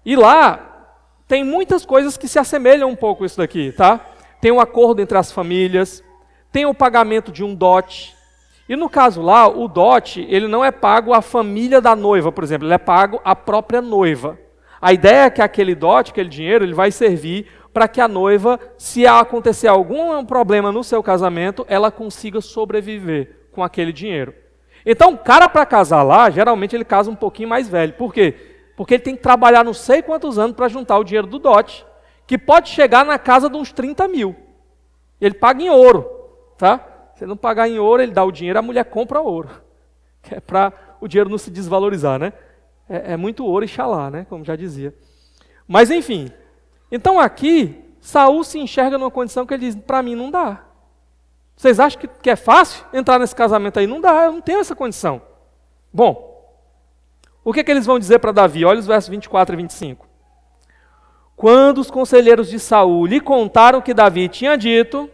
E lá tem muitas coisas que se assemelham um pouco a isso daqui, tá? Tem um acordo entre as famílias, tem o pagamento de um dote. E no caso lá, o dote, ele não é pago à família da noiva, por exemplo, ele é pago à própria noiva. A ideia é que aquele dote, aquele dinheiro, ele vai servir para que a noiva, se acontecer algum problema no seu casamento, ela consiga sobreviver com aquele dinheiro. Então, o cara para casar lá, geralmente ele casa um pouquinho mais velho. Por quê? Porque ele tem que trabalhar não sei quantos anos para juntar o dinheiro do dote, que pode chegar na casa de uns 30 mil. Ele paga em ouro, tá? Se ele não pagar em ouro, ele dá o dinheiro, a mulher compra ouro. Que é para o dinheiro não se desvalorizar, né? É muito ouro e xalá, né? Como já dizia. Mas enfim, então aqui, Saul se enxerga numa condição que ele diz: para mim não dá. Vocês acham que é fácil entrar nesse casamento aí? Não dá, eu não tenho essa condição. Bom, o que eles vão dizer para Davi? Olha os versos 24 e 25. Quando os conselheiros de Saul lhe contaram o que Davi tinha dito,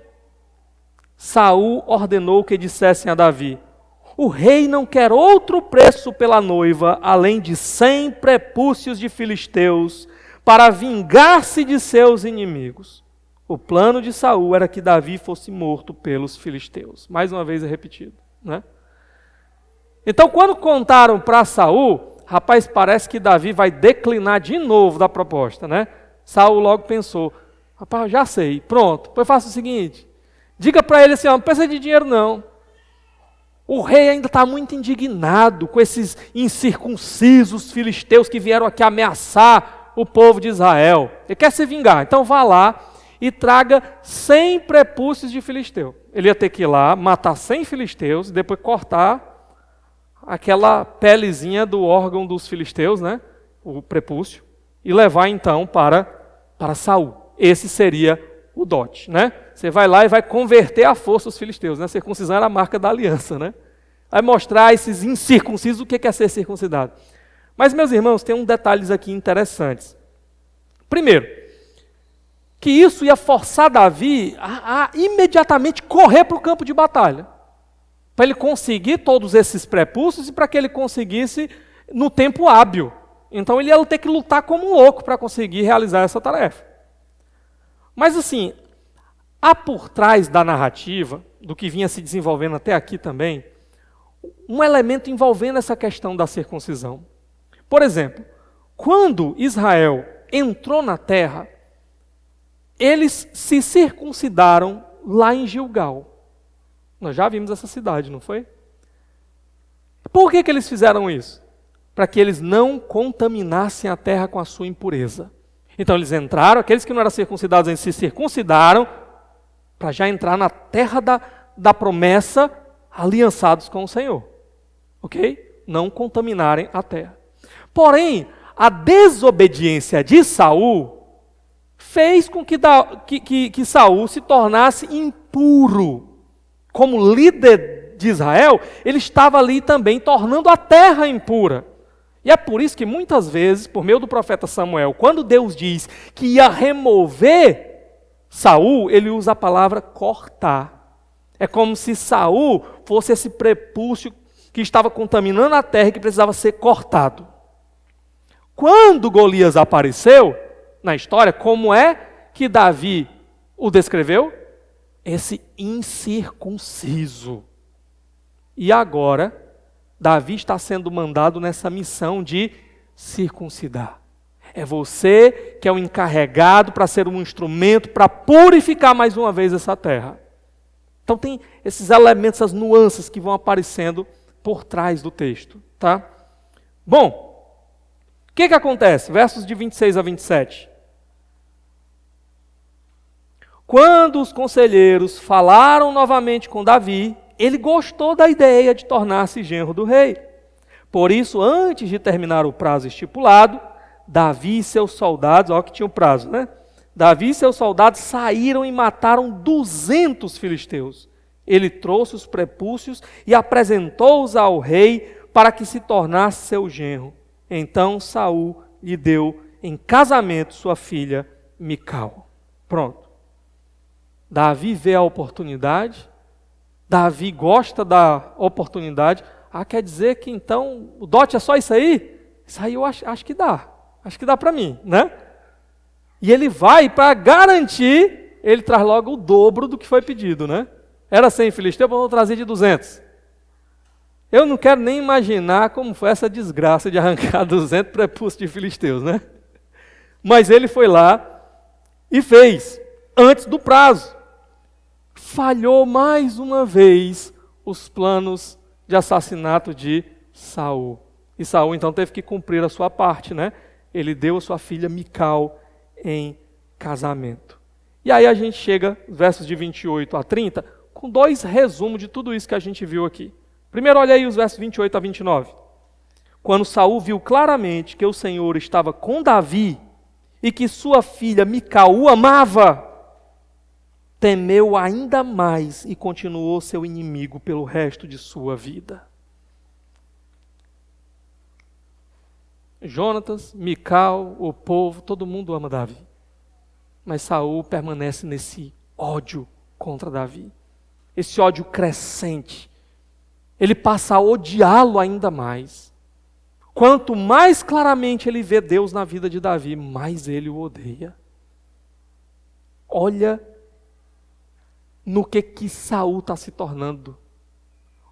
Saul ordenou que dissessem a Davi: o rei não quer outro preço pela noiva, além de 100 prepúcios de filisteus, para vingar-se de seus inimigos. O plano de Saul era que Davi fosse morto pelos filisteus. Mais uma vez é repetido, né? Então, quando contaram para Saul, rapaz, parece que Davi vai declinar de novo da proposta, né? Saul logo pensou: rapaz, já sei, pronto, pois faça o seguinte, diga para ele assim: ó, não precisa de dinheiro não. O rei ainda está muito indignado com esses incircuncisos filisteus que vieram aqui ameaçar o povo de Israel. Ele quer se vingar, então vá lá e traga 100 prepúcios de filisteu. Ele ia ter que ir lá, matar 100 filisteus e depois cortar aquela pelezinha do órgão dos filisteus, né? O prepúcio, e levar então para Saul. Esse seria o dote, né? Você vai lá e vai converter à força os filisteus, né? Circuncisão era a marca da aliança, né? Vai mostrar a esses incircuncisos o que é ser circuncidado. Mas, meus irmãos, tem uns detalhes aqui interessantes. Primeiro, que isso ia forçar Davi a imediatamente correr para o campo de batalha, para ele conseguir todos esses prepúcios e para que ele conseguisse no tempo hábil. Então ele ia ter que lutar como um louco para conseguir realizar essa tarefa. Mas assim, há por trás da narrativa, do que vinha se desenvolvendo até aqui também, um elemento envolvendo essa questão da circuncisão. Por exemplo, quando Israel entrou na terra, eles se circuncidaram lá em Gilgal. Nós já vimos essa cidade, não foi? Por que eles fizeram isso? para que eles não contaminassem a terra com a sua impureza. Então eles entraram, aqueles que não eram circuncidados em se circuncidaram, para já entrar na terra da promessa, aliançados com o Senhor. Ok? Não contaminarem a terra. Porém, a desobediência de Saul fez com que Saul se tornasse impuro. Como líder de Israel, ele estava ali também tornando a terra impura. E é por isso que muitas vezes, por meio do profeta Samuel, quando Deus diz que ia remover Saul, ele usa a palavra cortar. É como se Saul fosse esse prepúcio que estava contaminando a terra e que precisava ser cortado. Quando Golias apareceu na história, como é que Davi o descreveu? Esse incircunciso. E agora, Davi está sendo mandado nessa missão de circuncidar. É você que é o encarregado para ser um instrumento para purificar mais uma vez essa terra. Então tem esses elementos, essas nuances que vão aparecendo por trás do texto. Tá? Bom, o que acontece? Versos de 26 a 27. Quando os conselheiros falaram novamente com Davi, ele gostou da ideia de tornar-se genro do rei. Por isso, antes de terminar o prazo estipulado, Davi e seus soldados, olha que tinha o prazo, né? Davi e seus soldados saíram e mataram 200 filisteus. Ele trouxe os prepúcios e apresentou-os ao rei para que se tornasse seu genro. Então Saul lhe deu em casamento sua filha Mical. Pronto. Davi vê a oportunidade, Davi gosta da oportunidade. Quer dizer que então o dote é só isso aí? Isso aí eu acho que dá. Acho que dá para mim, né? E ele vai para garantir, ele traz logo o dobro do que foi pedido, né? Era 100 filisteus, vou trazer de 200. Eu não quero nem imaginar como foi essa desgraça de arrancar 200 prepúcios de filisteus, né? Mas ele foi lá e fez, antes do prazo. Falhou mais uma vez os planos de assassinato de Saul. E Saul então teve que cumprir a sua parte, né? Ele deu a sua filha Mical em casamento. E aí a gente chega, versos de 28 a 30, com dois resumos de tudo isso que a gente viu aqui. Primeiro, olha aí os versos 28 a 29. Quando Saul viu claramente que o Senhor estava com Davi e que sua filha Mical o amava, temeu ainda mais e continuou seu inimigo pelo resto de sua vida. Jonatas, Mical, o povo, todo mundo ama Davi. Mas Saul permanece nesse ódio contra Davi. Esse ódio crescente. Ele passa a odiá-lo ainda mais. Quanto mais claramente ele vê Deus na vida de Davi, mais ele o odeia. Olha no que Saul está se tornando.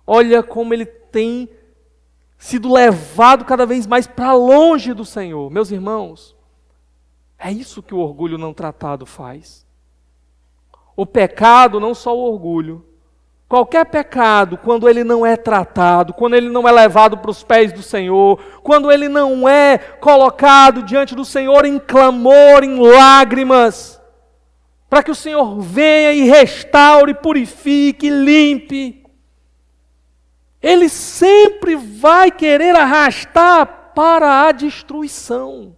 Olha como ele tem sido levado cada vez mais para longe do Senhor. Meus irmãos, é isso que o orgulho não tratado faz. O pecado, não só o orgulho, qualquer pecado, quando ele não é tratado, quando ele não é levado para os pés do Senhor, quando ele não é colocado diante do Senhor em clamor, em lágrimas, para que o Senhor venha e restaure, purifique, limpe, ele sempre vai querer arrastar para a destruição.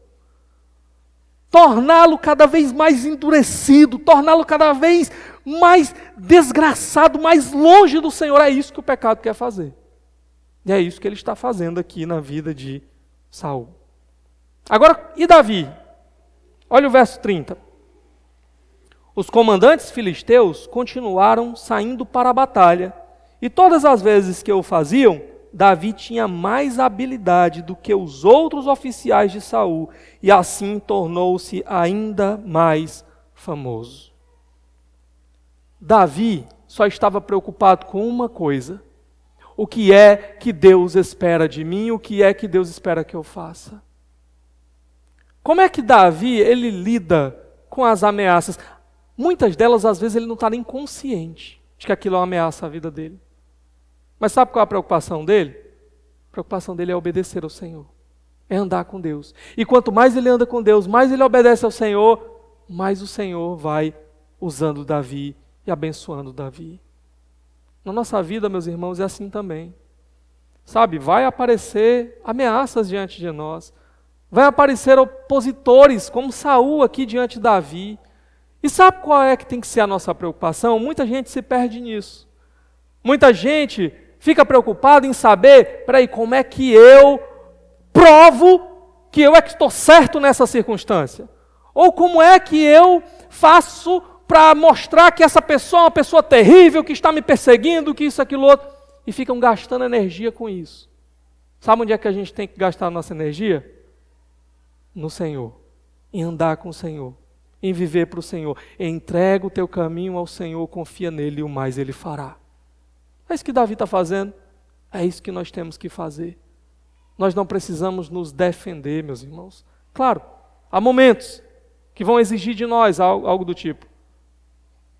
Torná-lo cada vez mais endurecido, torná-lo cada vez mais desgraçado, mais longe do Senhor. É isso que o pecado quer fazer. E é isso que ele está fazendo aqui na vida de Saul. Agora, e Davi? Olha o verso 30. Os comandantes filisteus continuaram saindo para a batalha, e todas as vezes que o faziam, Davi tinha mais habilidade do que os outros oficiais de Saul, e assim tornou-se ainda mais famoso. Davi só estava preocupado com uma coisa: o que é que Deus espera de mim, o que é que Deus espera que eu faça. Como é que Davi, ele lida com as ameaças? Muitas delas, às vezes, ele não está nem consciente de que aquilo é uma ameaça à vida dele. Mas sabe qual é a preocupação dele? A preocupação dele é obedecer ao Senhor. é andar com Deus. E quanto mais ele anda com Deus, mais ele obedece ao Senhor, mais o Senhor vai usando Davi e abençoando Davi. Na nossa vida, meus irmãos, é assim também. Sabe, vai aparecer ameaças diante de nós. Vai aparecer opositores, como Saul aqui diante de Davi. E sabe qual é que tem que ser a nossa preocupação? Muita gente se perde nisso. Muita gente fica preocupada em saber, peraí, como é que eu provo que eu é que estou certo nessa circunstância? Ou como é que eu faço para mostrar que essa pessoa é uma pessoa terrível, que está me perseguindo, que isso, aquilo, outro, e ficam gastando energia com isso. Sabe onde é que a gente tem que gastar a nossa energia? No Senhor, em andar com o Senhor, em viver para o Senhor. Entrega o teu caminho ao Senhor, confia nele e o mais ele fará. É isso que Davi está fazendo, é isso que nós temos que fazer. Nós não precisamos nos defender, meus irmãos. Claro, há momentos que vão exigir de nós algo do tipo.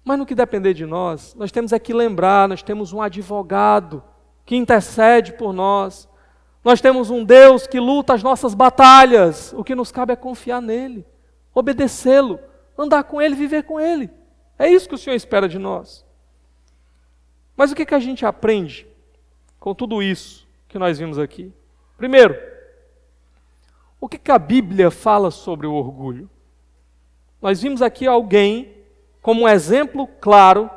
Mas no que depender de nós, nós temos é que lembrar, nós temos um advogado que intercede por nós. Nós temos um Deus que luta as nossas batalhas. O que nos cabe é confiar nele, obedecê-lo, andar com ele, viver com ele. É isso que o Senhor espera de nós. Mas o que a gente aprende com tudo isso que nós vimos aqui? Primeiro, o que a Bíblia fala sobre o orgulho? Nós vimos aqui alguém como um exemplo claro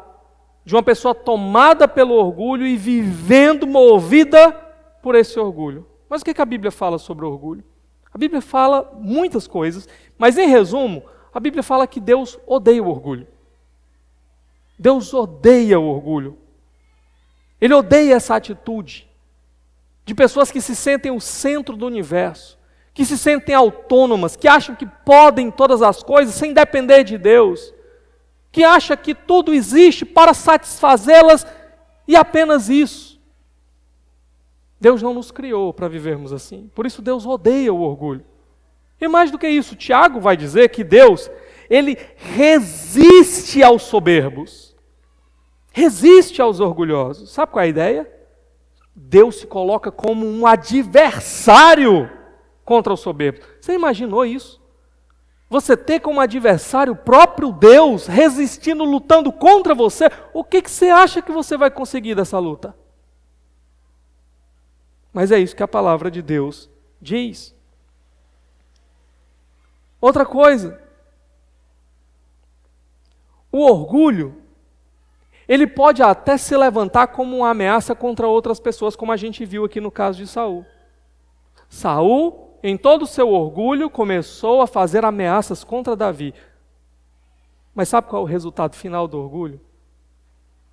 de uma pessoa tomada pelo orgulho e vivendo movida por esse orgulho. Mas o que a Bíblia fala sobre o orgulho? A Bíblia fala muitas coisas, mas em resumo, a Bíblia fala que Deus odeia o orgulho. Deus odeia o orgulho. Ele odeia essa atitude de pessoas que se sentem o centro do universo, que se sentem autônomas, que acham que podem todas as coisas sem depender de Deus, que acham que tudo existe para satisfazê-las e apenas isso. Deus não nos criou para vivermos assim, por isso Deus odeia o orgulho. E mais do que isso, Tiago vai dizer que Deus, ele resiste aos soberbos, resiste aos orgulhosos. Sabe qual é a ideia? Deus se coloca como um adversário contra os soberbos. Você imaginou isso? Você ter como adversário o próprio Deus, resistindo, lutando contra você, o que você acha que você vai conseguir dessa luta? Mas é isso que a palavra de Deus diz. Outra coisa, o orgulho, ele pode até se levantar como uma ameaça contra outras pessoas, como a gente viu aqui no caso de Saul. Saul, em todo o seu orgulho, começou a fazer ameaças contra Davi. Mas sabe qual é o resultado final do orgulho?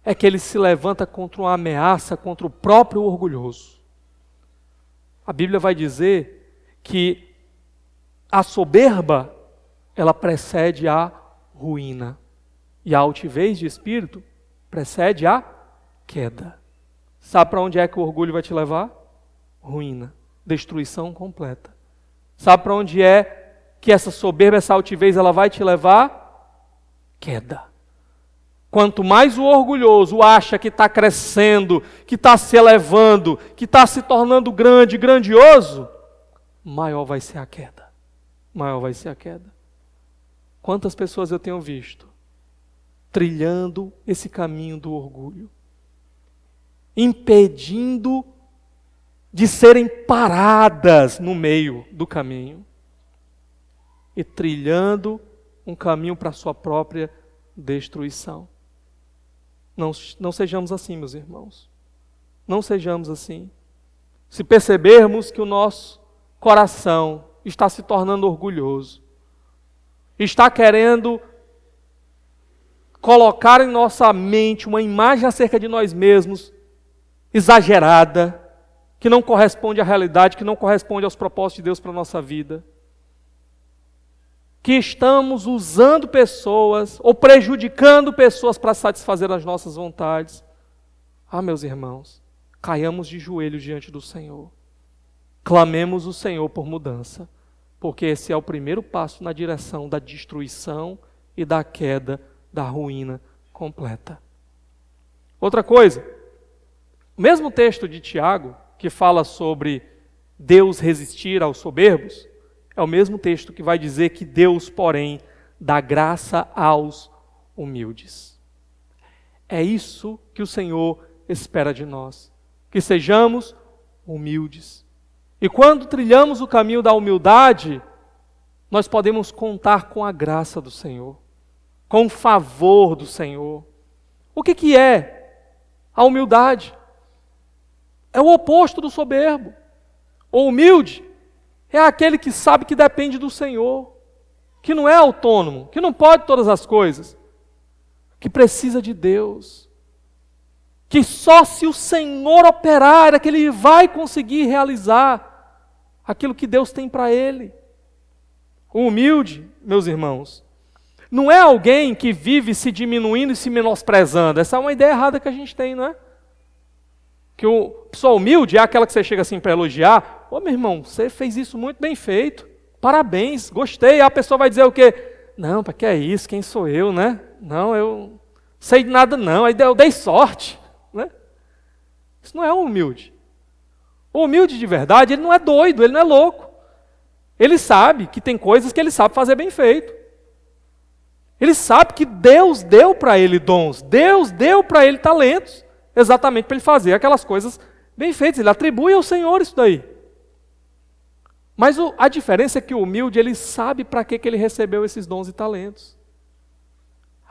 É que ele se levanta contra uma ameaça contra o próprio orgulhoso. A Bíblia vai dizer que a soberba, ela precede a ruína. E a altivez de espírito precede a queda. Sabe para onde é que o orgulho vai te levar? Ruína, destruição completa. Sabe para onde é que essa soberba, essa altivez, ela vai te levar? Queda. Quanto mais o orgulhoso acha que está crescendo, que está se elevando, que está se tornando grande, grandioso, maior vai ser a queda. Maior vai ser a queda. Quantas pessoas eu tenho visto trilhando esse caminho do orgulho, impedindo de serem paradas no meio do caminho e trilhando um caminho para a sua própria destruição. Não sejamos assim, meus irmãos. Não sejamos assim. Se percebermos que o nosso coração está se tornando orgulhoso, está querendo colocar em nossa mente uma imagem acerca de nós mesmos exagerada, que não corresponde à realidade, que não corresponde aos propósitos de Deus para a nossa vida, que estamos usando pessoas ou prejudicando pessoas para satisfazer as nossas vontades. Meus irmãos, caiamos de joelhos diante do Senhor. Clamemos o Senhor por mudança, porque esse é o primeiro passo na direção da destruição e da queda, da ruína completa. Outra coisa, o mesmo texto de Tiago, que fala sobre Deus resistir aos soberbos, é o mesmo texto que vai dizer que Deus, porém, dá graça aos humildes. É isso que o Senhor espera de nós, que sejamos humildes. E quando trilhamos o caminho da humildade, nós podemos contar com a graça do Senhor, com o favor do Senhor. O que é a humildade? É o oposto do soberbo. O humilde é aquele que sabe que depende do Senhor, que não é autônomo, que não pode todas as coisas, que precisa de Deus, que só se o Senhor operar é que ele vai conseguir realizar aquilo que Deus tem para ele. O humilde, meus irmãos, não é alguém que vive se diminuindo e se menosprezando. Essa é uma ideia errada que a gente tem, não é? Que o pessoa humilde é aquela que você chega assim para elogiar. Ô, meu irmão, você fez isso muito bem feito. Parabéns, gostei. Aí a pessoa vai dizer o quê? Não, para que é isso? Quem sou eu, né? Não, eu sei de nada não. Aí eu dei sorte, né? Isso não é um humilde. O humilde de verdade, ele não é doido, ele não é louco. Ele sabe que tem coisas que ele sabe fazer bem feito. Ele sabe que Deus deu para ele dons, Deus deu para ele talentos, exatamente para ele fazer aquelas coisas bem feitas. Ele atribui ao Senhor isso daí. Mas a diferença é que o humilde, ele sabe para que ele recebeu esses dons e talentos.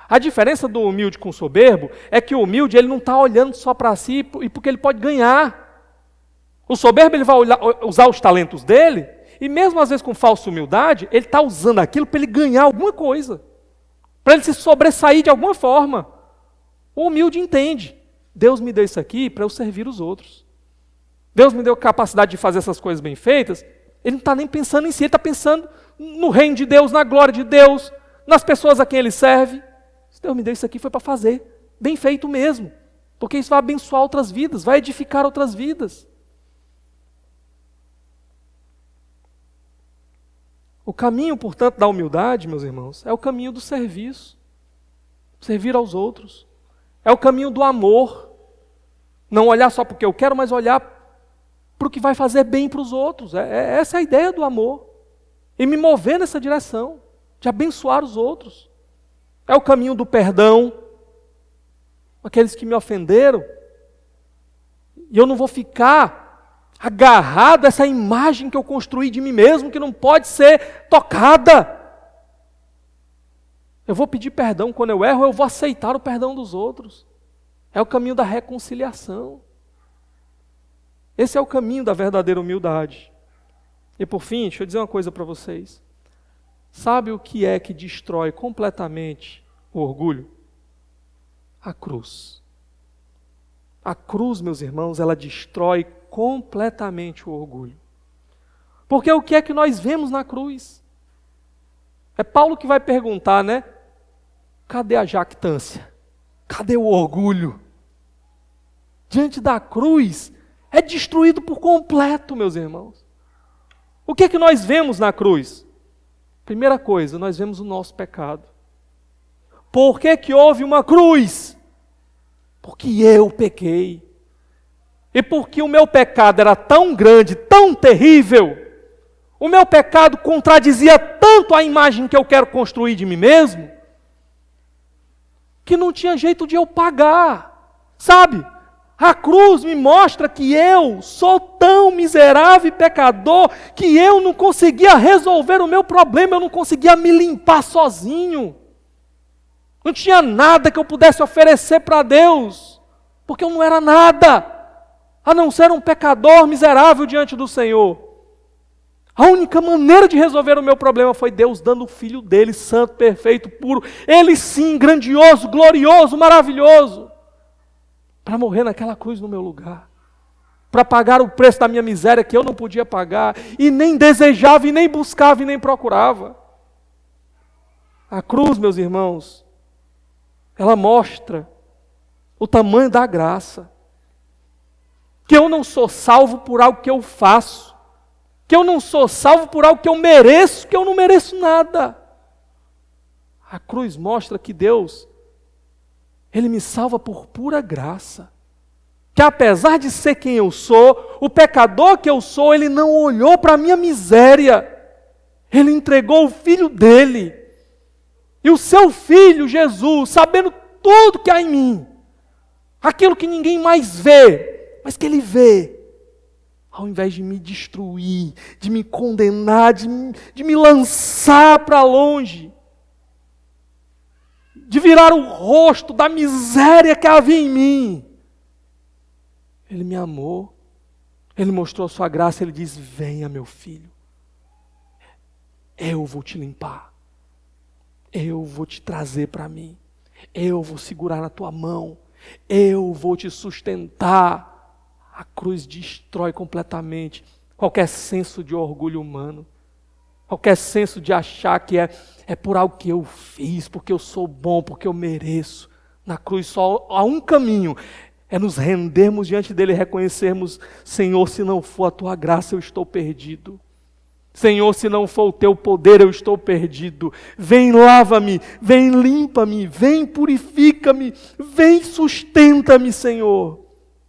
A diferença do humilde com o soberbo é que o humilde, ele não está olhando só para si e porque ele pode ganhar. O soberbo, ele vai usar os talentos dele, e mesmo às vezes com falsa humildade, ele está usando aquilo para ele ganhar alguma coisa, para ele se sobressair de alguma forma. O humilde entende, Deus me deu isso aqui para eu servir os outros. Deus me deu capacidade de fazer essas coisas bem feitas. Ele não está nem pensando em si, ele está pensando no reino de Deus, na glória de Deus, nas pessoas a quem ele serve. Se Deus me deu isso aqui foi para fazer, bem feito mesmo, porque isso vai abençoar outras vidas, vai edificar outras vidas. O caminho, portanto, da humildade, meus irmãos, é o caminho do serviço, servir aos outros. É o caminho do amor, não olhar só porque eu quero, mas olhar para o que vai fazer bem para os outros. Essa é a ideia do amor, e me mover nessa direção, de abençoar os outros. É o caminho do perdão, aqueles que me ofenderam, e eu não vou ficar agarrado a essa imagem que eu construí de mim mesmo, que não pode ser tocada. Eu vou pedir perdão quando eu erro, eu vou aceitar o perdão dos outros. É o caminho da reconciliação. Esse é o caminho da verdadeira humildade. E por fim, deixa eu dizer uma coisa para vocês. Sabe o que é que destrói completamente o orgulho? A cruz. A cruz, meus irmãos, ela destrói completamente o orgulho. Porque o que é que nós vemos na cruz? É Paulo que vai perguntar, né? Cadê a jactância? Cadê o orgulho? Diante da cruz, é destruído por completo, meus irmãos. O que é que nós vemos na cruz? Primeira coisa, nós vemos o nosso pecado. Por que que houve uma cruz? Porque eu pequei. E porque o meu pecado era tão grande, tão terrível, o meu pecado contradizia tanto a imagem que eu quero construir de mim mesmo, que não tinha jeito de eu pagar. Sabe? A cruz me mostra que eu sou tão miserável e pecador que eu não conseguia resolver o meu problema, eu não conseguia me limpar sozinho. Não tinha nada que eu pudesse oferecer para Deus, porque eu não era nada, a não ser um pecador miserável diante do Senhor. A única maneira de resolver o meu problema foi Deus dando o Filho dele, santo, perfeito, puro, ele sim, grandioso, glorioso, maravilhoso, para morrer naquela cruz no meu lugar, para pagar o preço da minha miséria que eu não podia pagar, e nem desejava, e nem buscava, e nem procurava. A cruz, meus irmãos, ela mostra o tamanho da graça, que eu não sou salvo por algo que eu faço, que eu não sou salvo por algo que eu mereço, que eu não mereço nada. A cruz mostra que Deus, Ele me salva por pura graça, que apesar de ser quem eu sou, o pecador que eu sou, ele não olhou para a minha miséria. Ele entregou o filho dele. E o seu filho, Jesus, sabendo tudo que há em mim, aquilo que ninguém mais vê, mas que ele vê, ao invés de me destruir, de me condenar, de me lançar para longe, de virar o rosto da miséria que havia em mim, ele me amou, ele mostrou a sua graça, ele diz: venha, meu filho, eu vou te limpar, eu vou te trazer para mim, eu vou segurar na tua mão, eu vou te sustentar. A cruz destrói completamente qualquer senso de orgulho humano, qualquer senso de achar que é por algo que eu fiz, porque eu sou bom, porque eu mereço. Na cruz só há um caminho, é nos rendermos diante dele e reconhecermos: Senhor, se não for a tua graça, eu estou perdido. Senhor, se não for o teu poder, eu estou perdido. Vem, lava-me, vem, limpa-me, vem, purifica-me, vem, sustenta-me, Senhor.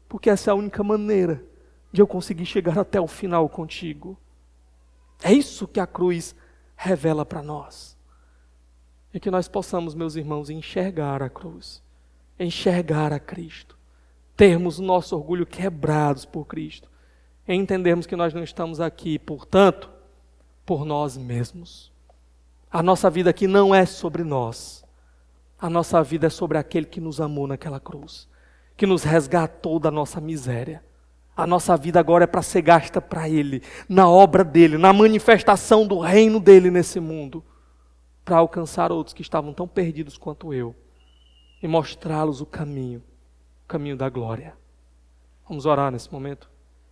Porque essa é a única maneira de eu conseguir chegar até o final contigo. É isso que a cruz revela para nós. E que nós possamos, meus irmãos, enxergar a cruz, enxergar a Cristo, termos o nosso orgulho quebrados por Cristo, e entendermos que nós não estamos aqui, portanto, por nós mesmos. A nossa vida aqui não é sobre nós. A nossa vida é sobre aquele que nos amou naquela cruz, que nos resgatou da nossa miséria. A nossa vida agora é para ser gasta para Ele, na obra dEle, na manifestação do reino dEle nesse mundo, para alcançar outros que estavam tão perdidos quanto eu, e mostrá-los o caminho da glória. Vamos orar nesse momento?